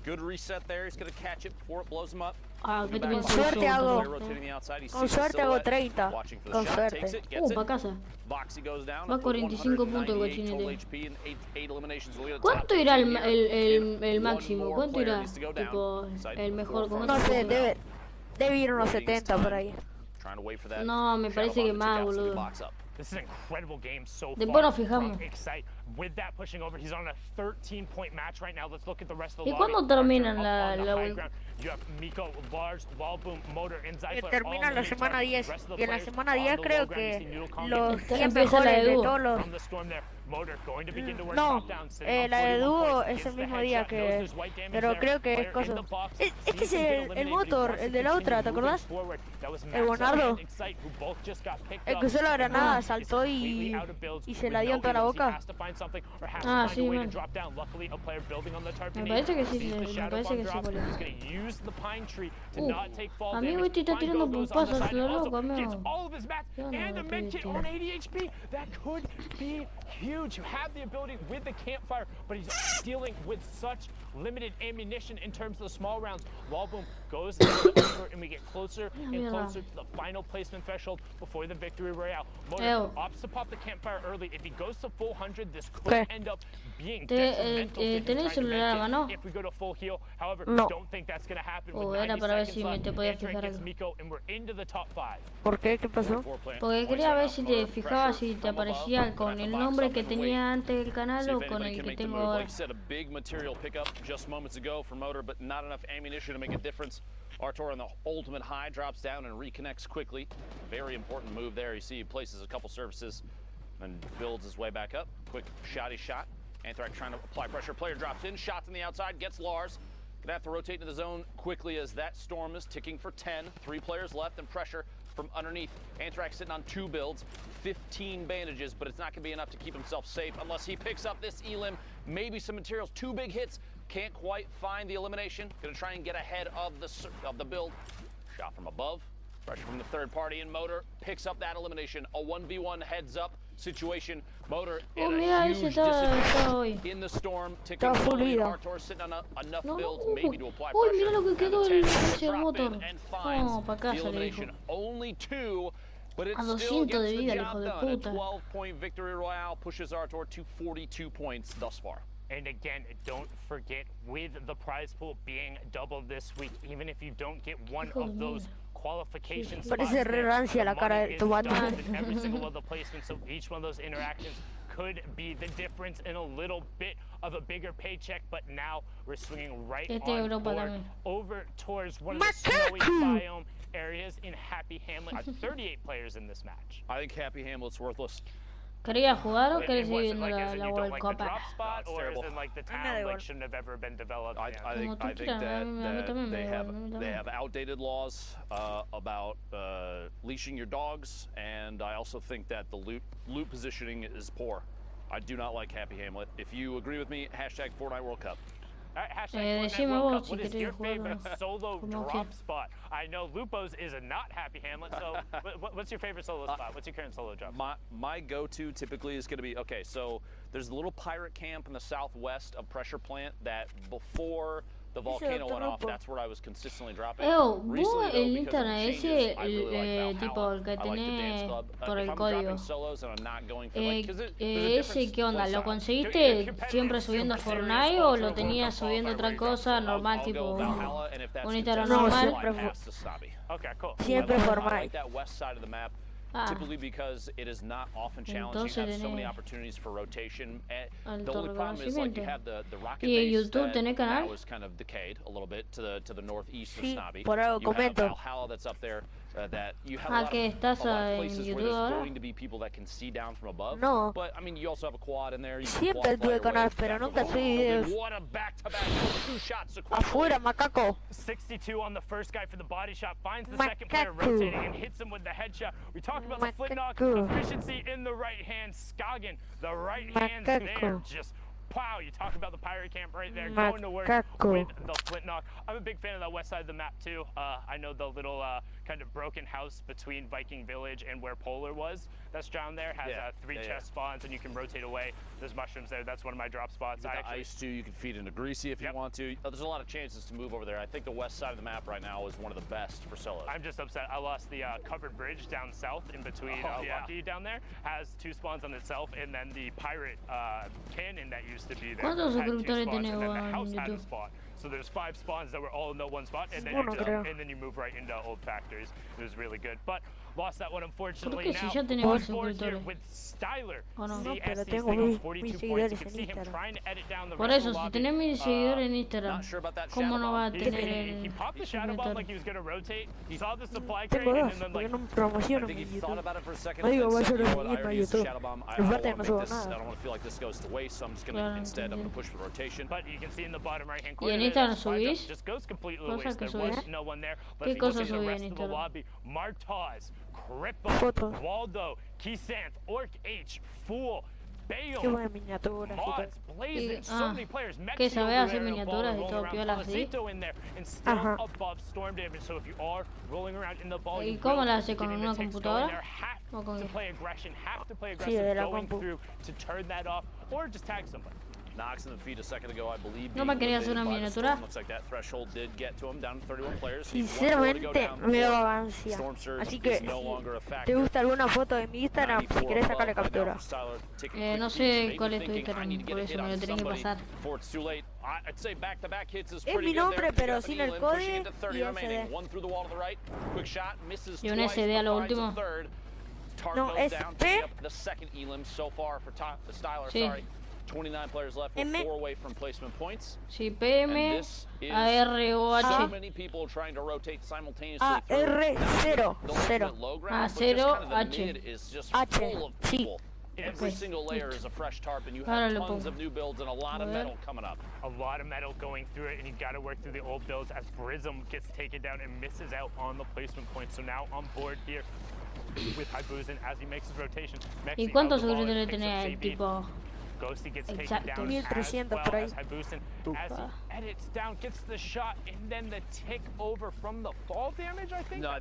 Good reset there. He's going to catch it before it blows him up. Ah, ¿qué te Con piensas? suerte hago, Rotating the outside. He con sees the suerte hago silhouette, 30. watching for the Con shot, takes suerte. it, gets it. Pa' casa. Boxy goes down. Va up to 45 puntos el 198 total cochinete. HP and eight eliminations. We'll get a ¿Cuánto top irá 15 here. el One máximo? more ¿Cuánto player irá? needs to go down. Tipo, Inside el mejor. ¿Con No cuánto sé, puntos? debe ir unos 70 por ahí. Trying to wait for that No, me shadow parece que bomb to más, tick out so they boludo. box up. This is an incredible game so Después far nos fijamos. from Excite. With that pushing over, he's on a 13-point match right now. Let's look at the rest of the ¿Y lobby. cuándo terminan Up la- on the la high win? ground, you have Miko, Lars, Wallboom, Motor, and Que Zypher termina all la in the semana mid-card. 10. Rest of the Y en la players semana on 10 the creo low ground. que You see Noodle Kong los getting 100 Empieza la mejores de de dúo. todos los... from the storm there. Motor going to begin to work No, top down, sitting on la de 41 dúo points, es gets el the mismo headshot, día knows que... there's white damage Pero there. creo que es Player in cosa... the box, Este sees es him get el eliminated, motor, wants el to de la otra, continue ¿te moving acordás? forward. That was El Max Bonardo. and Excite, who both just got picked El que up. usó la granada, Is saltó completely y... out of builds y se with la dio no en toda la heals. He boca. has to find something or has to Ah, find sí, a way man. to drop down. Luckily, a player building on the tarp Me beneath parece que sí, sees the me shadow parece bomb que sí, drop. boludo. He's going to use the pine tree to not take fall amigo, damage. este está Pine tirando Go goes on the bombazos, side, lo also loco, amigo. gets all of his mats ¿Qué onda, and a lo med kit que on 80 HP. That could be huge. You have the ability with the campfire, but he's dealing with such limited ammunition in terms of the small rounds. Wallboom goes down the over, and we get closer and Mira. closer to the final placement threshold before the victory royale. Motor Ew. opts to pop the campfire early. If he goes to full 100, this could end up being detrimental to him trying to make it if we go to full heal. However, don't think that's going to happen with 90 seconds left. Antrax gets Miko and we're into the top 5. ¿Por qué? ¿Qué pasó? Porque quería ver si te fijabas si te aparecía con el nombre que tenía antes del canal o con el que tengo ahora. Like you said, a big material pickup just moments ago for Motor, but not enough ammunition to make a difference. Artur on the ultimate high drops down and reconnects quickly. Very important move there. You see he places a couple surfaces and builds his way back up. Quick shotty shot. Anthrax trying to apply pressure. Player drops in, shots on the outside, gets Lars. Gonna have to rotate into the zone quickly as that storm is ticking for 10. 3 players left and pressure from underneath. Anthrax sitting on 2 builds, 15 bandages, but it's not gonna be enough to keep himself safe unless he picks up this elim. Maybe some materials, 2 big hits. Can't quite find the elimination. Gonna try and get ahead of the build. Shot from above. Pressure from the third party, and Motor picks up that elimination. A 1v1 heads up situation. Motor in a huge disadvantage in the storm. Ticking Artur sitting on enough builds maybe to apply pressure. Mira lo que quedó el motor. No, para casa le dijo. Only 2. But it still gets the job done. A 12-point victory royale pushes Artur to 42 points thus far. And again, don't forget, with the prize pool being doubled this week, even if you don't get one of those qualification spots, parece re rancia la cara de tomate. Every single one of the placements, so each one of those interactions could be the difference in a little bit of a bigger paycheck, but now we're swinging right on board over towards one of the snowy biome areas in Happy Hamlet. 38 players in this match. I think Happy Hamlet's worthless. ¿Quería jugar o querés seguir viendo la World Cup? Or is it like the town like shouldn't have ever been developed? I think that they have outdated laws about leashing your dogs, and I also think that the loot positioning is poor. I do not like Happy Hamlet. If you agree with me, hashtag Fortnite World Cup. Decime vos si querés jugar solo drop spot. I know Lupo's is a not Happy Hamlet, so what's your favorite solo spot? What's your current solo drop? My go-to typically is going to be, okay, so there's a little pirate camp in the southwest of Pressure Plant that before the volcano went off, that's where I was consistently dropping. Vos el Instagram ese, tipo el que tenés por el código, ese ¿qué onda? ¿Lo conseguiste siempre subiendo Fornite o lo tenías subiendo otra cosa normal, tipo un Instagram normal? Siempre Fornite. Typically because it is not often challenging. You have so many opportunities for rotation. The only problem is like you have the rocket base that now is kind of decayed a little bit to the northeast of Snobby. You have Valhalla that's up there. That you have a lot of places where there's going to be people that can see down from above. No. But I mean, you also have a quad in there. Siempre tuve canal, pero nunca subí videos. What a back-to-back 2 shots. Afuera, macaco. 62 on the first guy for the body shot. Finds the second player rotating and hits him with the headshot. We talked about the flintlock efficiency in the right hand. Skagen, the right hand there, just wow, you talk about the pirate camp right there, going to work with the flintlock. I'm a big fan of that west side of the map too. I know the little kind of broken house between Viking Village and where Polar was. That's down there, has 3 chest spawns and you can rotate away. There's mushrooms there, that's one of my drop spots. Ice too, you can feed into Greasy if you want to. There's a lot of chances to move over there. I think the west side of the map right now is one of the best for solos. I'm just upset. I lost the covered bridge down south in between Lucky down there. Has 2 spawns on itself, and then the pirate cannon that used to be there had 2 spawns, and then the house had a spawn. So there's 5 spawns that were all in the one spot, and then you move right into old factories. It was really good, but lost that one unfortunately. Now on board here with Styler. CSC staying 42 points. You can see him trying to edit down the Por eso, si tenés 1000 seguidores en Instagram, ¿cómo no va a tener el... He popped the shadow bomb like he was going to rotate. He saw the supply crate and then like... promociono en YouTube. No digo, voy a hacer un video a YouTube. Aparte no subo nada. I don't want to feel like this goes to waste, so I'm just going to instead I'm going to push for rotation. But you can see in the bottom right hand corner. ¿Y en Instagram subís? Just goes completely to waste. There was no one there. ¿Qué cosas subí en Instagram? Lobby. Martaz, Cripple, Waldo, Kisanth, Orc H, Fool, Bale, Mods, Blazing, so many players. Que sabe hacer miniaturas y todo piola así. ¿Y cómo la hace con una computadora? ¿O con sí, de la compu. knocks in the feet a second ago, I believe. No me quería hacer una miniatura. Looks like that threshold did get to him, down to 31 players. Sinceramente me da vagancia. Así que si te gusta alguna foto de mi Instagram, si querés sacarle captura. No sé cuál es tu Instagram, por eso me lo tenés que pasar. Es mi nombre, pero sin el código y SD. Y un SD a lo último. No, es P. Sí. 29 players left, we're 4 away from placement points. Sí, PM, AROH. So many people trying to rotate simultaneously. AR0, 0. A0H. Sí. Every single layer is a fresh tarp, and you have tons of new builds and a lot of metal coming up. A lot of metal going through it, and you've got to work through the old builds as Prism gets taken down and misses out on the placement point. So now on board here with Haibuzin as he makes his rotation. ¿Y cuántos seguridad le tenía el tipo? Ghosty gets taken down 1300 por ahí. as Haibuzin, as he edits down, gets the shot, and then the tick over from the fall damage, I think. No, I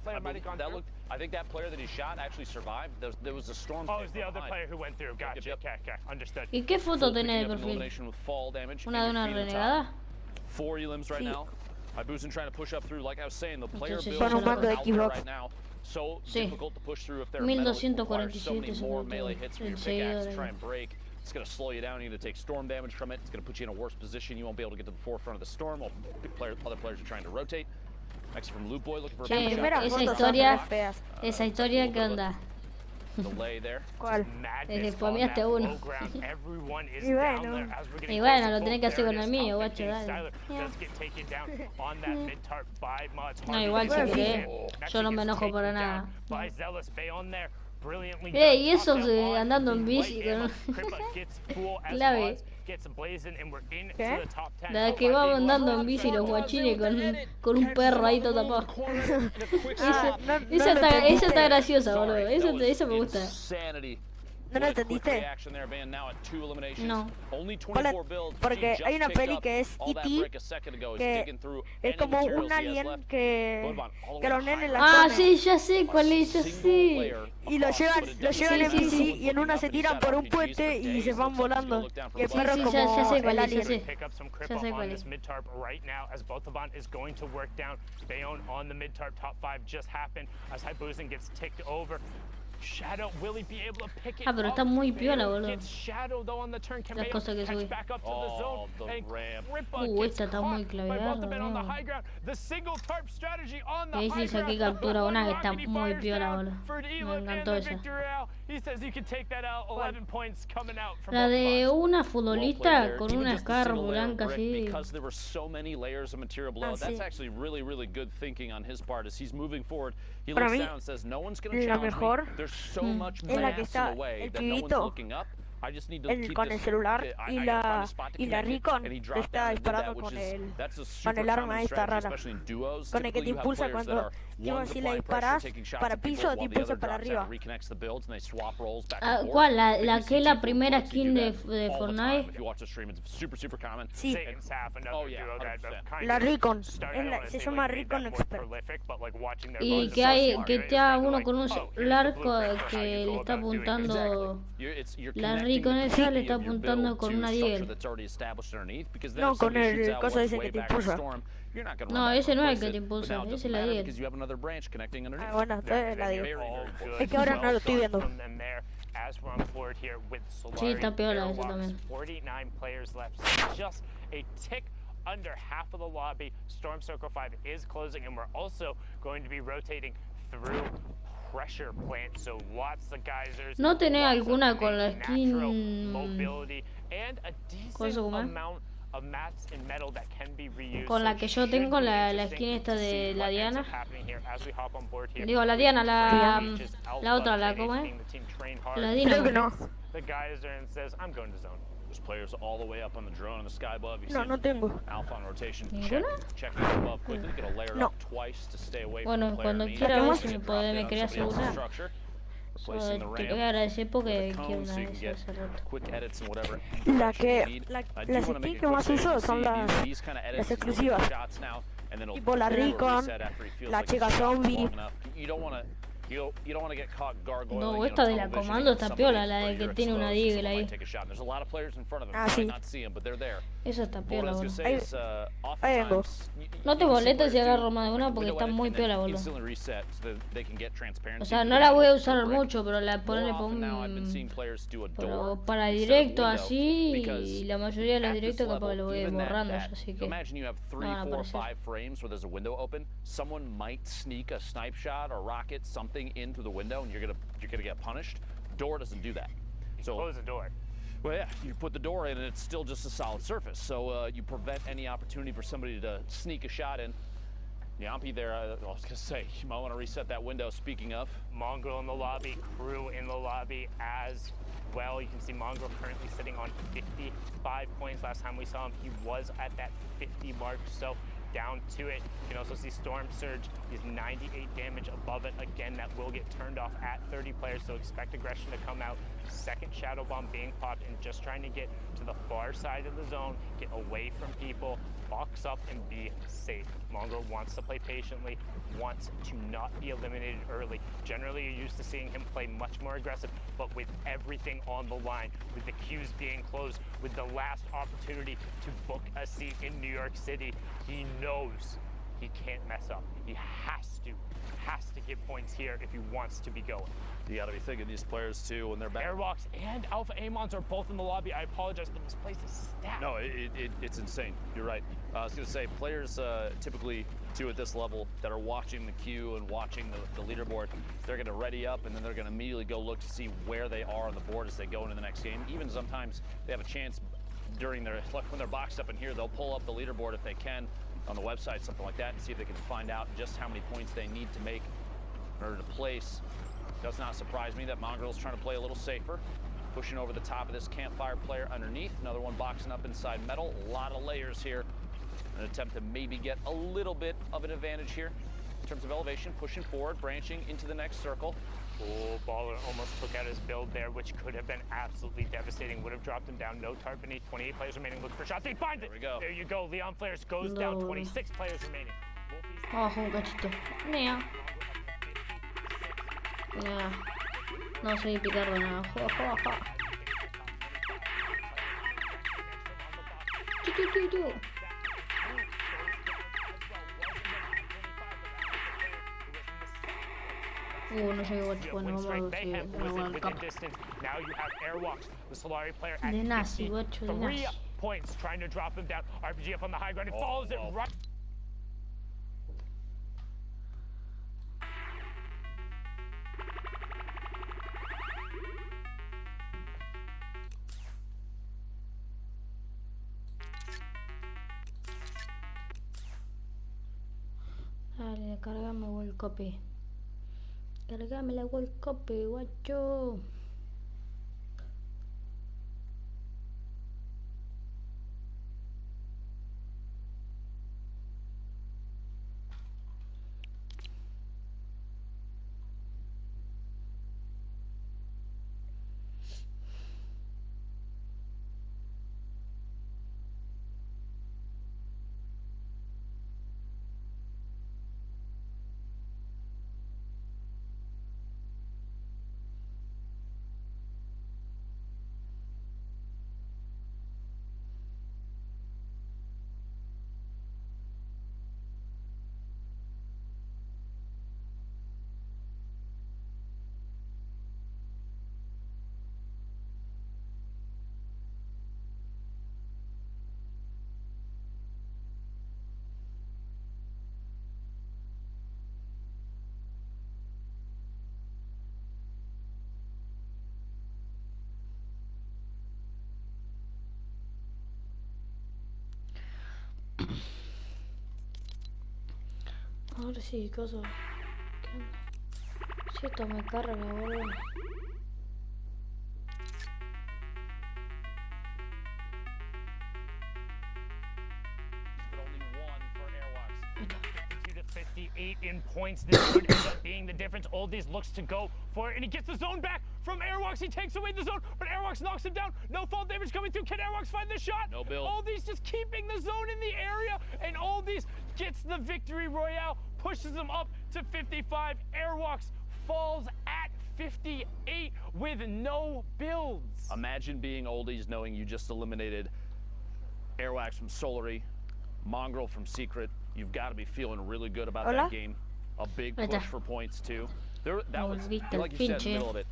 think that player that he shot actually survived. There was a storm. Oh, it was the other player who went through. Gotcha. Okay, understood. ¿Y qué foto tenés de perfil? ¿Una de una renegada? 4 elims right now. Haibuzin trying to push up through. Like I was saying, the player build Con un mando de out there Xbox. right now. So Sí. difficult to push through if they're metal. It requires so many 1247 more melee hits from your big axe to seguidores. try and break. It's going to slow you down. You're going to take storm damage from it. It's going to put you in a worse position. You won't be able to get to the forefront of the storm while other players are trying to rotate. Next from Loot Boy looking for a Che, shot. esa historia, ¿qué onda? Delay there. ¿Cuál? Desde spameaste uno. Y bueno. Y bueno, lo tenés que hacer con el mío, guacho, dale. No, igual si querés, yo no me enojo para nada. Y eso andando en bici con... Clave. ¿Qué? La que vamos andando en bici los guachines con un perro ahí todo tapado. Esa está graciosa, boludo. Eso me gusta. ¿No lo entendiste? No. Porque hay una peli que es E.T. que es como un alien que los nenes la Ah, comen. sí, ya sé cuál es, ya sé. Y lo llevan en bici y en una se tiran por un puente y se van volando. Y el perro es como ya sé cuál el es, ya alien. sé. Ya sé cuál es. As Bothobon is going to work down. Bayonne on the mid-tarp top 5 just happened as Haibuzin gets ticked over. Shadow, will he be able to pick it Ah, pero está muy piola, boludo. Shadow though on the turn. Can Las cosas que subí. back up to the zone and Esta está muy claveada, boludo. The single tarp strategy on the Y ahí sí saqué captura una que está muy piola, boludo. Me encantó esa. He says you can take that out. 11 points coming out from La de una futbolista con una scar blanca así. Because there were so many layers of material below. That's actually really, really good thinking on his part as he's moving forward. He looks down and says, "No one's going to challenge me. There's so much mass in the way that no one's looking up. I just need to keep con el this. celular I y gotta find a spot to la connect it." Recon And he te dropped está down and did that, disparando which that's a con super el arma common esta strategy, rara. especially in duos. Con el que te Typically, you have impulsa players that cuando are tipo one si le applying pressure, disparas taking shots para at people, piso te while the impulsa other para drops down, arriba. reconnects the builds, and they swap roles back and forth. ¿Cuál? La You que see es la people primera who do skin that de all the time. Fortnite. If you watch the stream, it's super common. Sí, Oh, yeah, 100%. la Recon. Se llama Recon Expert. Y que está uno con un celular que le está apuntando. La Recon esa le está apuntando con una Deagle. No, con el coso ese que te impulsa. No, ese no es el que te impulsa, ese es la Deagle. Ah, bueno, entonces la Deagle. Es que ahora no lo estoy viendo. Sí, está piola eso también. 49 players left. Just a tick under half of the lobby. Storm Circle 5 is closing, and we're also going to be rotating through pressure plant. So lots of geysers. ¿No tenés alguna con la skin? Mobility and a decent amount of mats and metal that can be reused. Con la que yo tengo la skin esta de la Diana. Digo, la Diana, la otra, la ¿cómo es? La Dina. Creo que no. The geyser and says, I'm going to zone. There's players all the way up on the drone in the sky above. You see No tengo. Alpha on rotation. ¿Ninguna? Checking it above quickly. Gonna layer it up twice to stay away from Bueno, the player cuando underneath. quiera ver si Gonna me drop down me querés somebody else's asegurar. structure, Yo replacing the te ramp voy a agradecer porque with a quiero cone so una you de can get esas hace rato. quick edits and whatever. Las wanna make skins a que más quick uso save. son See, these kind of edits las is looking exclusivas. for shots now, and then it'll Tipo la do a Recon, reset after he feels la like chica he's shot zombie. long enough. You don't want to You don't want to get caught gargoyling. No, esta de la comando está piola, la de que tiene una deagle ahí. There's a lot of players in front of him. Ah, You sí. might not see him, but they're there. Esa está piola, boludo. Ahí vengo. No te molestes si agarro más de una porque está muy piola, boludo. O sea, no la voy a usar mucho, pero la ponerle pero para directo así, y la mayoría de los directos capaz que lo voy borrando, así que imagine you have 3, no van a 4, aparecer. 5 frames where there's a window open. Someone might sneak a snipe shot or rocket something in through the window, and you're gonna get punished. Door doesn't do that. So close the door. Well, yeah, you put the door in, and it's still just a solid surface. So you prevent any opportunity for somebody to sneak a shot in. Yampi there, I was gonna say, you might want to reset that window. Speaking of, Mongrel in the lobby, Crew in the lobby as well. You can see Mongrel currently sitting on 55 points. Last time we saw him, he was at that 50 mark, so down to it. You can also see Storm Surge. He's 98 damage above it. Again, that will get turned off at 30 players, so expect aggression to come out. Second Shadow Bomb being popped and just trying to get to the far side of the zone, get away from people, box up and be safe. Mongrel wants to play patiently, wants to not be eliminated early. Generally, you're used to seeing him play much more aggressive, but with everything on the line, with the queues being closed, with the last opportunity to book a seat in New York City, he knows he can't mess up. He has to get points here if he wants to be going. you got to be thinking these players too when they're back. Airwalks and Alpha Amons are both in the lobby. I apologize, but this place is stacked. No, it's insane. You're right. I was going to say, players typically, too, at this level, that are watching the queue and watching the leaderboard, they're going to ready up, and then they're going to immediately go look to see where they are on the board as they go into the next game. Even sometimes they have a chance during their, like when they're boxed up in here, they'll pull up the leaderboard if they can on the website, something like that, and see if they can find out just how many points they need to make in order to place. Does not surprise me that Mongrel's trying to play a little safer. Pushing over the top of this campfire player underneath. Another one boxing up inside metal. A lot of layers here. An attempt to maybe get a little bit of an advantage here in terms of elevation. Pushing forward, branching into the next circle. Oh, Baller almost took out his build there, which could have been absolutely devastating. Would have dropped him down. No tarp beneath. 28 players remaining. Look for shots. He finds it. There we go. There you go. Leon Flares goes down. 26 players remaining. Abajo un cachito. Nea. Nea. No soy picardo nada. Jo, jo, jo. Chu. No sé qué bueno, vamos a ver la World Cup. Now you have Airwalks, the Solari player at De nazi, 50. guacho, de 3 nazi. points, trying to drop him down. RPG up on the high ground. He follows it right. Dale, cargame World Cup. Cargame la World Cup, guacho. Ahora sí, cosa. ¿Qué onda? Si esto me carga, boludo. 8 in points. This could end up being the difference. Oldies looks to go for it, and he gets the zone back from Airwalks. He takes away the zone, but Airwalks knocks him down. No fall damage coming through. Can Airwalks find the shot? No build. Oldies just keeping the zone in the area, and Oldies gets the victory royale, pushes him up to 55. Airwalks falls at 58 with no builds. Imagine being Oldies knowing you just eliminated Airwax from Solary, Mongrel from Secret. You've got to be feeling really good about that game. A big push for points too. That was, like you said, in the middle of it,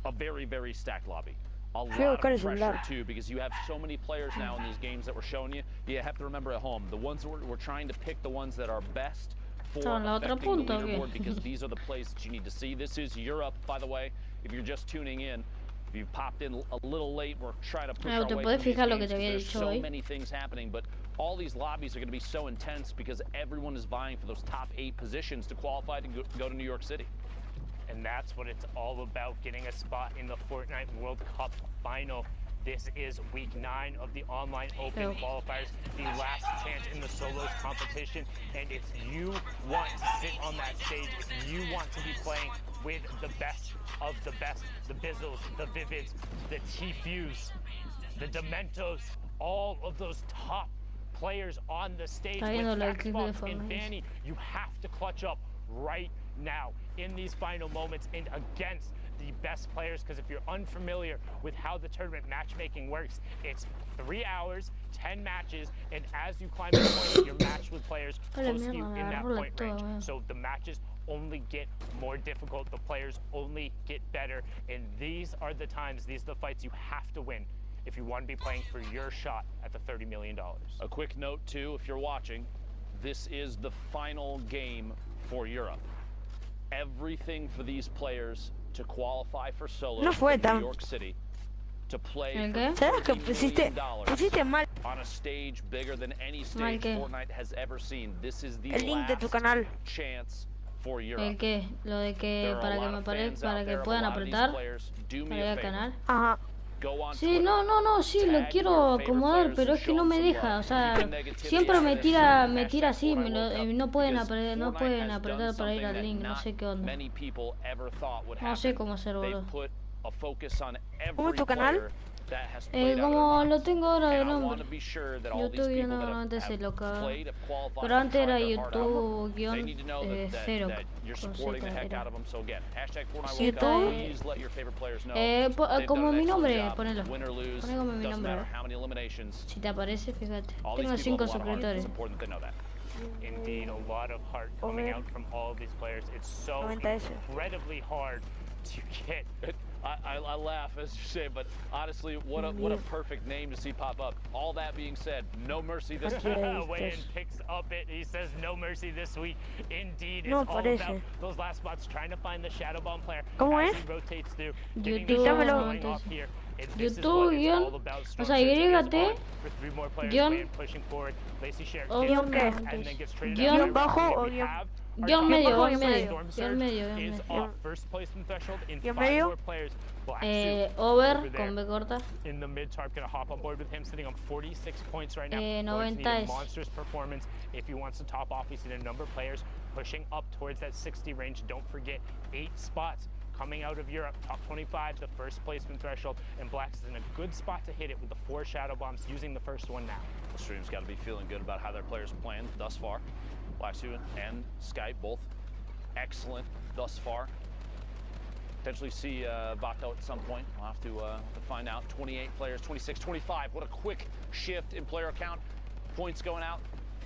a very, very stacked lobby. A lot of pressure too, because you have so many players now in these games that we're showing you. You have to remember at home, the ones that we're trying to pick the ones that are best for affecting the leaderboard, because these are the plays that you need to see. This is Europe, by the way. If you're just tuning in, if you've popped in a little late, we're trying to push our way through these games. There's so many things happening, but all these lobbies are going to be so intense because everyone is vying for those top 8 positions to qualify to go to New York City. And that's what it's all about, getting a spot in the Fortnite World Cup final. This is week 9 of the online open qualifiers, the last chance in the solos competition. And if you want to sit on that stage, if you want to be playing with the best of the best, the Bizzles, the Vivids, the T-Fuse, the Dementos, all of those top players on the stage with Xbox and Fanny, you have to clutch up right now in these final moments and against the best players, because if you're unfamiliar with how the tournament matchmaking works, it's 3 hours, 10 matches, and as you climb the point, you're matched with players close to you in that point range. So the matches only get more difficult, the players only get better, and these are the times, these are the fights you have to win if you want to be playing for your shot at the $30 million. A quick note too, if you're watching, this is the final game for Europe. Everything for these players to qualify for solo in New York City, to play for $30 million on a stage bigger than any stage Fortnite has ever seen. This is the last chance for Europe. Lo de que para que me parezca, para que puedan apretar para ir al canal. Ajá. Sí, no, sí, lo quiero acomodar, pero es que no me deja, o sea, siempre me tira así, no pueden apretar para ir al link, no sé qué onda. No sé cómo hacer, boludo. ¿Cómo es tu canal? Como lo tengo ahora de nombre, YouTube yo normalmente se lo cago, pero antes era YouTube cero, con Z era. YouTube, como mi nombre, ponelo, poné como mi nombre, si te aparece, fíjate, tengo 5 suscriptores. Indeed, a lot of heart coming out from all of these players. It's so incredibly hard to get. I laugh as you say, but honestly, what a perfect name to see pop up. All that being said, no mercy this week. Wayan picks up it. He says no mercy this week. Indeed, it's all about those last spots, trying to find the Shadow Bomb player as he rotates through. YouTube guión, o sea, YT guión, guión bajo o guión medio, over con B corta. 90 es. Monstrous performance if he wants to top off. He's seen a number of players pushing up towards that 60 range. Don't forget, 8 spots coming out of Europe, top 25, the first placement threshold, and Blacks is in a good spot to hit it with the 4 Shadow Bombs, using the first one now. The stream's got to be feeling good about how their players are playing thus far. Blacksuit and Skype both excellent thus far. Potentially see Vato at some point. We'll have to find out. 28 players, 26, 25. What a quick shift in player count. Points going out.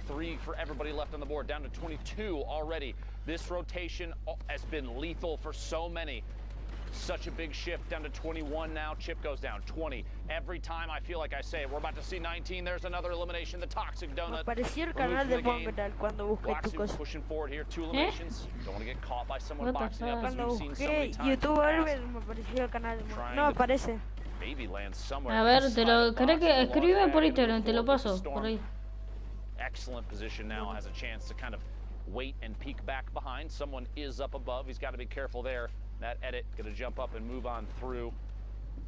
3 for everybody left on the board, down to 22 already. This rotation has been lethal for so many. Such a big shift, down to 21 now. Chip goes down, 20. Every time I feel like I say it, we're about to see 19. There's another elimination. The Toxic Donut. Apareció el canal de Mongrel cuando busqué tu cosa. Pushing forward here, 2 eliminations. Don't want to get caught by someone boxing up, as we've seen so many times. YouTube me apareció el canal de Mongrel. No aparece. A ver, creo que escribe por Instagram, te lo paso por ahí. Excellent position now, has a chance to kind of wait and peek back behind. Someone is up above. He's got to be careful there. That edit going to jump up and move on through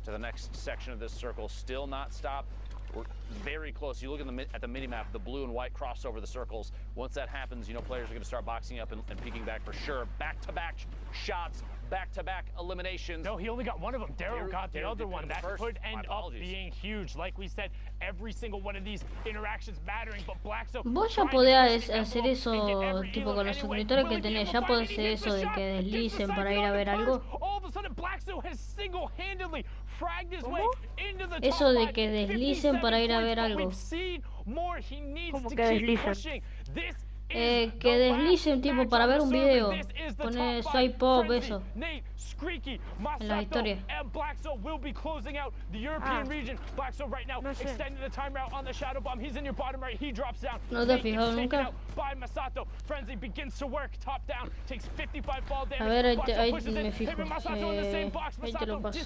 to the next section of this circle. Still not stopped. We're very close. You look at the mini-map, the blue and white cross over the circles. Once that happens, you know players are going to start boxing up and peeking back for sure. Back-to-back shots, back-to-back eliminations. No, he only got one of them. Daryl got the other one. That could end up being huge. Like we said, every single one of these interactions mattering, but Blackzo... Vos ya podés hacer eso, tipo con los suscriptores que tenés, ya podés hacer eso de que deslicen para ir a ver algo. Eso de que deslicen para ir a ver algo. ¿Cómo que deslicen? Que deslicen tipo para ver un video. Poner swipe up, eso. En las historias. No te he fijado nunca. A ver, ahí me fijo. Ahí te lo paso.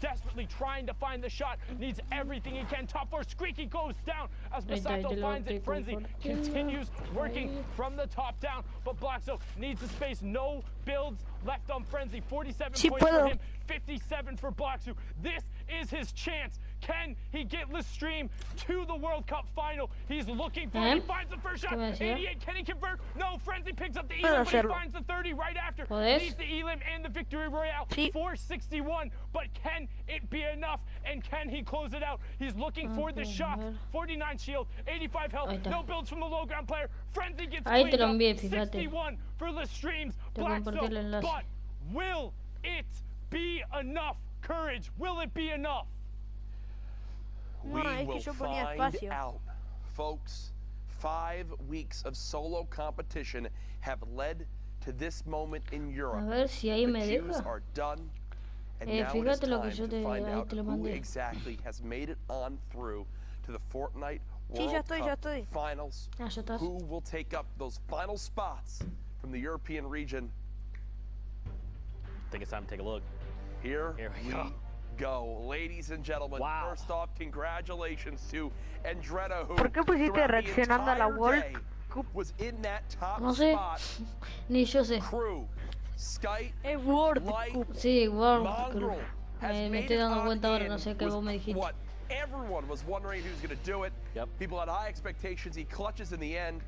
Desperately trying to find the shot, needs everything he can. Top 4, Squeaky goes down as Masato finds it. Frenzy continues working from the top down, but Blackzo needs the space. No builds left on Frenzy. 47 points for him, 57 for Blackzo. This is his chance. Can he get Lestream to the World Cup final? He's looking for it. He finds the first shot. 88. Can he convert? No. Frenzy picks up the Elim, but he finds the 30 right after. Needs the Elim and the victory royale. 461. But can it be enough? And can he close it out? He's looking for the shots. 49 shield, 85 health. No builds from the low ground player. Frenzy gets cleaned up. 61 for Lestream's Blackzo. But will it be enough? Courage. Will it be enough? We will find out, folks. 5 weeks of solo competition have led to this moment in Europe. A ver si ahí me deja. The queues are done, and now it is time to find out who exactly has made it on through to the Fortnite World Cup Finals. Who will take up those final spots from the European region? I think it's time to take a look. Here we go. Ladies and gentlemen, first off, congratulations to Andretta, who ¿Por qué pusiste reaccionando a la worlk? Was in that top no sé, spot. ni yo sé. Crew, Skype, sí, worlk. Me estoy dando cuenta ahora, no sé qué vos me dijiste. What everyone was wondering who's going to do it. People had high expectations. He clutches in the end.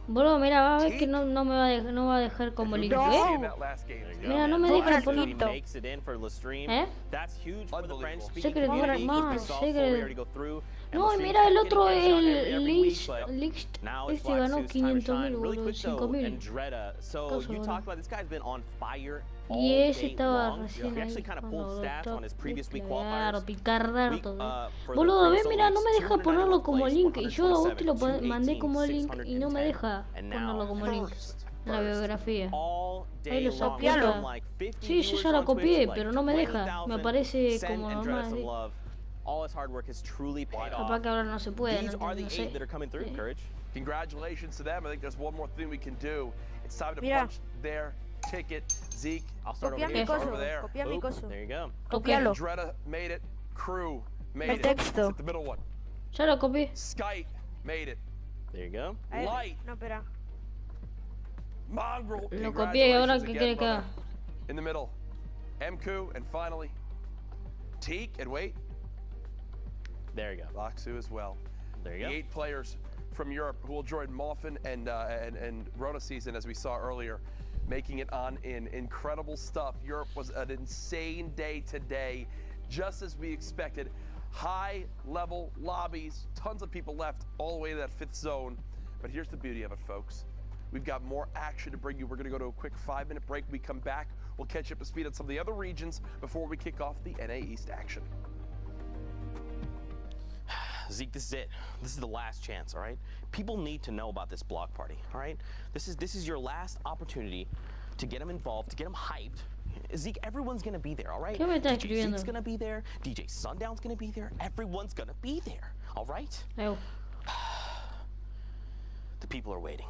Bro, mira, va a ver que no me va a dejar como link. Mira, no me deja poquito. Secret más, Secret. No, mira, el otro, el Lix, este ganó 500.000, boludo, 5.000. Y ese estaba recién ahí cuando picardardo. Boludo, ve, mira, no me deja ponerlo como link. Y yo a vos te lo mandé como link y no me deja ponerlo como link en la biografía. Ahí lo saqué. Sí, yo ya lo copié, pero no me deja. Me aparece como normal. Capaz que ahora no se puede, no sé. Congratulations to them. I think there's one more thing we can do. It's time to punch their ticket. Zeke, I'll start over here. Copia mi coso. There you go. Copialo. Andretta made it. Crew made it. Texto. The middle one. Ya lo copié. Skype made it. There you go. Light. No, espera. Mongrel. Lo copié y ahora qué quiere que haga. In the middle. MQ and finally Teak and wait. There you go. Laksu as well. There you go. The 8 players from Europe who will join Moffin and Rona season, as we saw earlier, making it on in. Incredible stuff. Europe was an insane day today, just as we expected. High-level lobbies, tons of people left all the way to that 5th zone. But here's the beauty of it, folks. We've got more action to bring you. We're going to go to a quick 5-minute break. When we come back, we'll catch up to speed on some of the other regions before we kick off the NA East action. Zeke, this is it. This is the last chance, all right? People need to know about this block party, all right? This is your last opportunity to get them involved, to get them hyped. Zeke, everyone's gonna be there, all right? DJ Zeke's gonna be there. DJ Sundown's gonna be there. Everyone's gonna be there, all right? No. The people are waiting.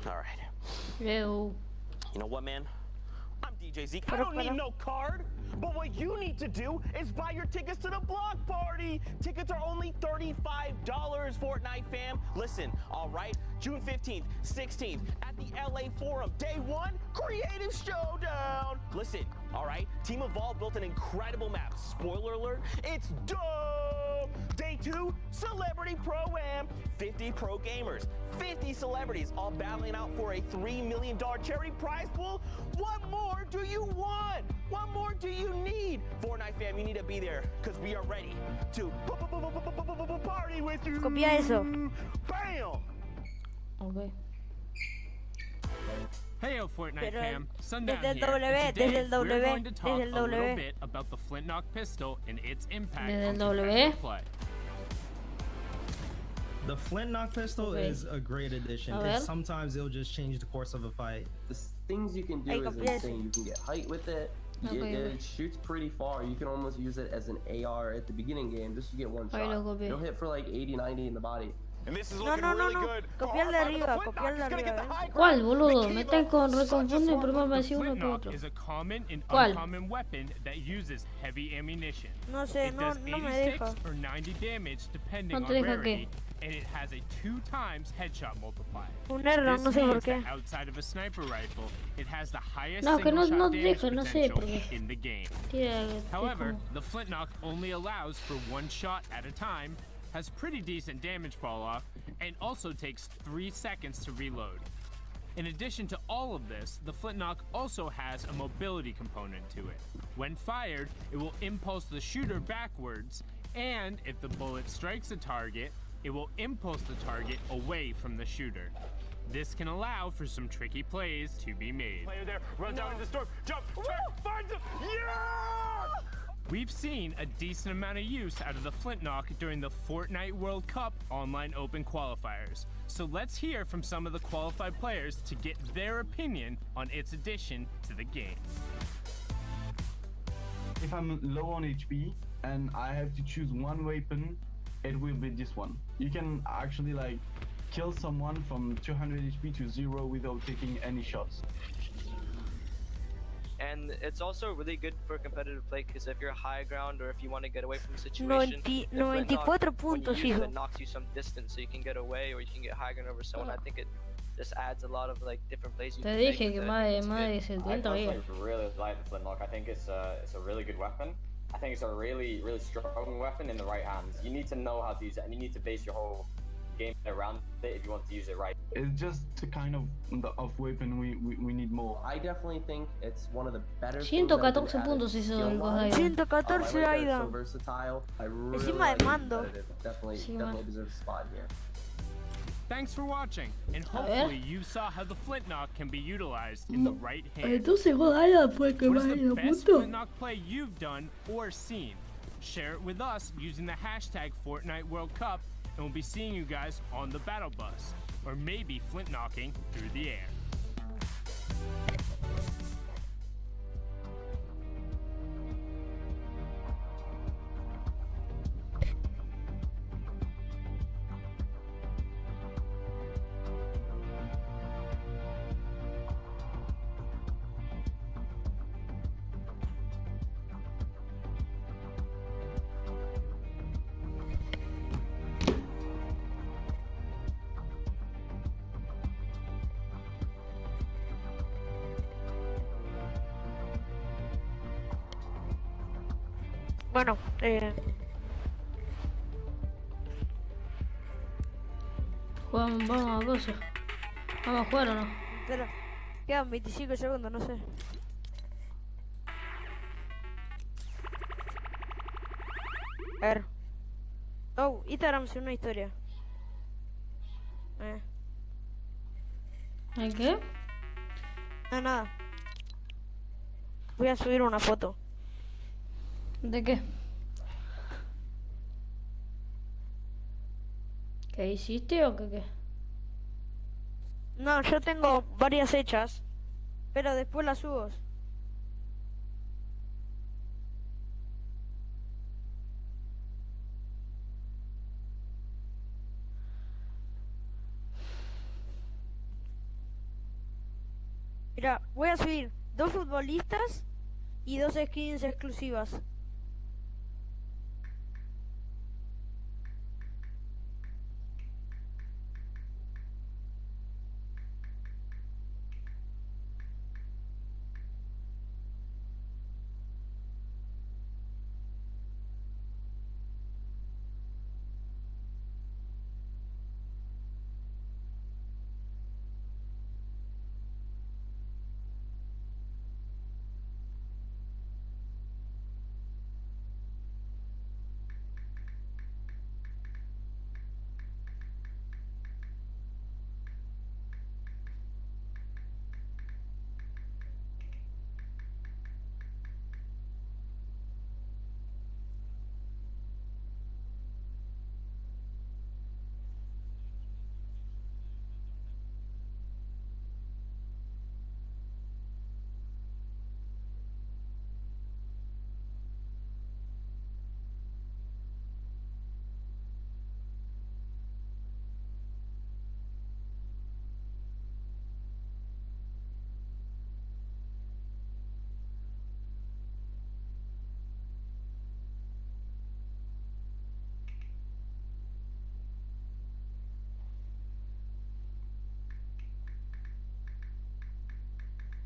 All right. No. You know what, man? I'm DJ Zeke. I don't need no card. But what you need to do is buy your tickets to the block party. Tickets are only $35, Fortnite fam. Listen, all right, June 15th, 16th at the LA Forum. Day 1, Creative Showdown. Listen, All right, Team Evolve built an incredible map. Spoiler alert, it's dope! Day 2, Celebrity Pro-Am. 50 pro gamers, 50 celebrities, all battling out for a $3 million charity prize pool. What more do you want? What more do you need? Fortnite fam, you need to be there, because we are ready to party with you. Copia eso. Bam! Ok. Hey, Fortnite Pero fam, Sundown desde el here. W, And today, desde el W, we're going to talk desde el a little W. bit about the Flintlock pistol and its impact Desde el on W. competitive play. The Flintlock pistol Okay. is a great addition A because ver. sometimes it'll just change the course of a fight. The things you can do Hey, is copia eso. insane. You can get height with it. Okay, It shoots pretty far. You can almost use it as an AR at the beginning game just to get one Ahí lo shot. copié. It'll hit for like 80, 90 in the body. And this is No, looking no, no, really no. good. Copia el de R5, but the arriba, Flintlock copia el de is gonna get the arriba, high ¿Cuál, ground. boludo? The Me kilo están con such a reconfunden. small- Primero me The decía uno que Flintlock otro. is a common and ¿Cuál? uncommon weapon that uses heavy ammunition. No sé, It no, does no me 86 deja. or 90 damage depending No on te deja rarity, qué. and it has a 2 times headshot multiplier. Un error, This no sé por means qué. that outside of a sniper rifle, it has the highest No, que no- single no shot te damage deja, no sé, potential porque- in the game. Tira, es However, como- the Flintlock only allows for 1 shot at a time, has pretty decent damage fall off, and also takes 3 seconds to reload. In addition to all of this, the Flintlock also has a mobility component to it. When fired, it will impulse the shooter backwards, and if the bullet strikes a target, it will impulse the target away from the shooter. This can allow for some tricky plays to be made. Player there, runs out in the storm, jump, finds him, yeah! We've seen a decent amount of use out of the Flintlock during the Fortnite World Cup online open qualifiers. So let's hear from some of the qualified players to get their opinion on its addition to the game. If I'm low on HP and I have to choose one weapon, it will be this one. You can actually like kill someone from 200 HP to 0 without taking any shots. And it's also really good for competitive play because if you're high ground or if you want to get away from the situation, the Flintlock, 94 when you puntos, use hijo. it, knocks you some distance so you can get away or you can get high ground over someone. I think it just adds a lot of like different plays you Te can dije make que with it. más de, It's más good. de I 70 personally bien. really like the Flintlock. I think it's a really good weapon. I think it's a really strong weapon in the right hands. You need to know how to use it, and you need to base your whole game around it if you want to use it right. It's just the kind of weapon we need more. I definitely think it's one of the better things that have 114 been added puntos hizo el skill-wise. Ghost 114 I like that it's so Aidan. versatile. I really Encima like de it. mando. Definitely Encima. deserves a spot here. Thanks for watching, and hopefully you saw how the Flintlock can be utilized in the right hand. Entonces Ghost fue que What más is de the best punto. Flintlock play you've done or seen? Share it with us using the hashtag Fortnite World Cup, and we'll be seeing you guys on the battle bus, or maybe Flintlocking through the air. Bueno, Vamos a cosas. Vamos a jugar o no. espera. Quedan 25 segundos, no sé. A ver. Oh, Instagram es una historia. ¿El qué? No, nada. Voy a subir una foto. ¿De qué? ¿Qué hiciste o qué? No, yo tengo varias hechas, pero después las subo. Mira, voy a subir 2 futbolistas y 2 skins exclusivas.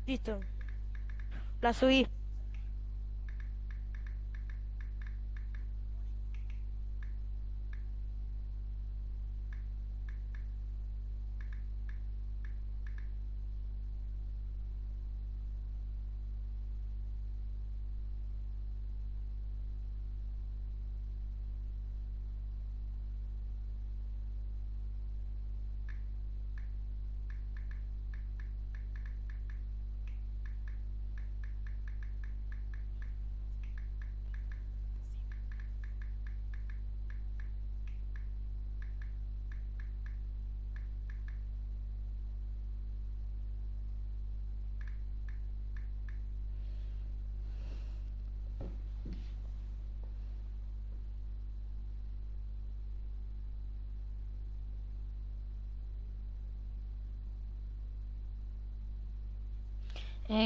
Listo. La subí.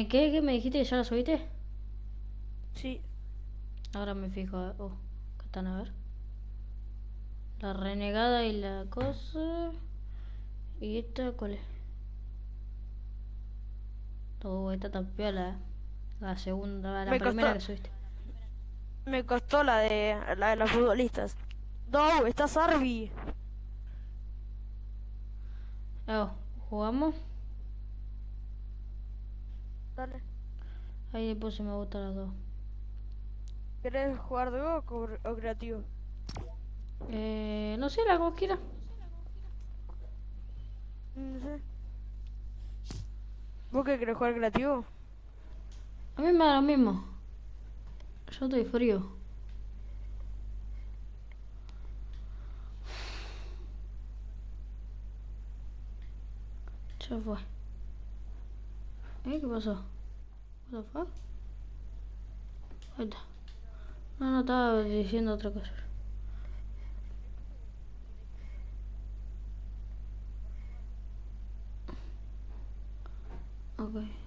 ¿Qué me dijiste que ya la subiste? Sí. Ahora me fijo. Oh, ¿qué están a ver? La renegada y la cosa. ¿Y esta cuál es? Oh, esta tan piola. La segunda, la Me primera costó, que subiste. me costó la de los futbolistas. No, está Sarvi. Oh, ¿jugamos? Dale. Ahí después se me gustan las dos. ¿Querés jugar de worlk o creativo? No sé, la cualquiera. No sé. ¿Vos qué querés jugar creativo? A mí me da lo mismo. Yo estoy frío. Ya fue. ¿Qué pasó? What the fuck? Ahí está. No, estaba diciendo otra cosa. Ok.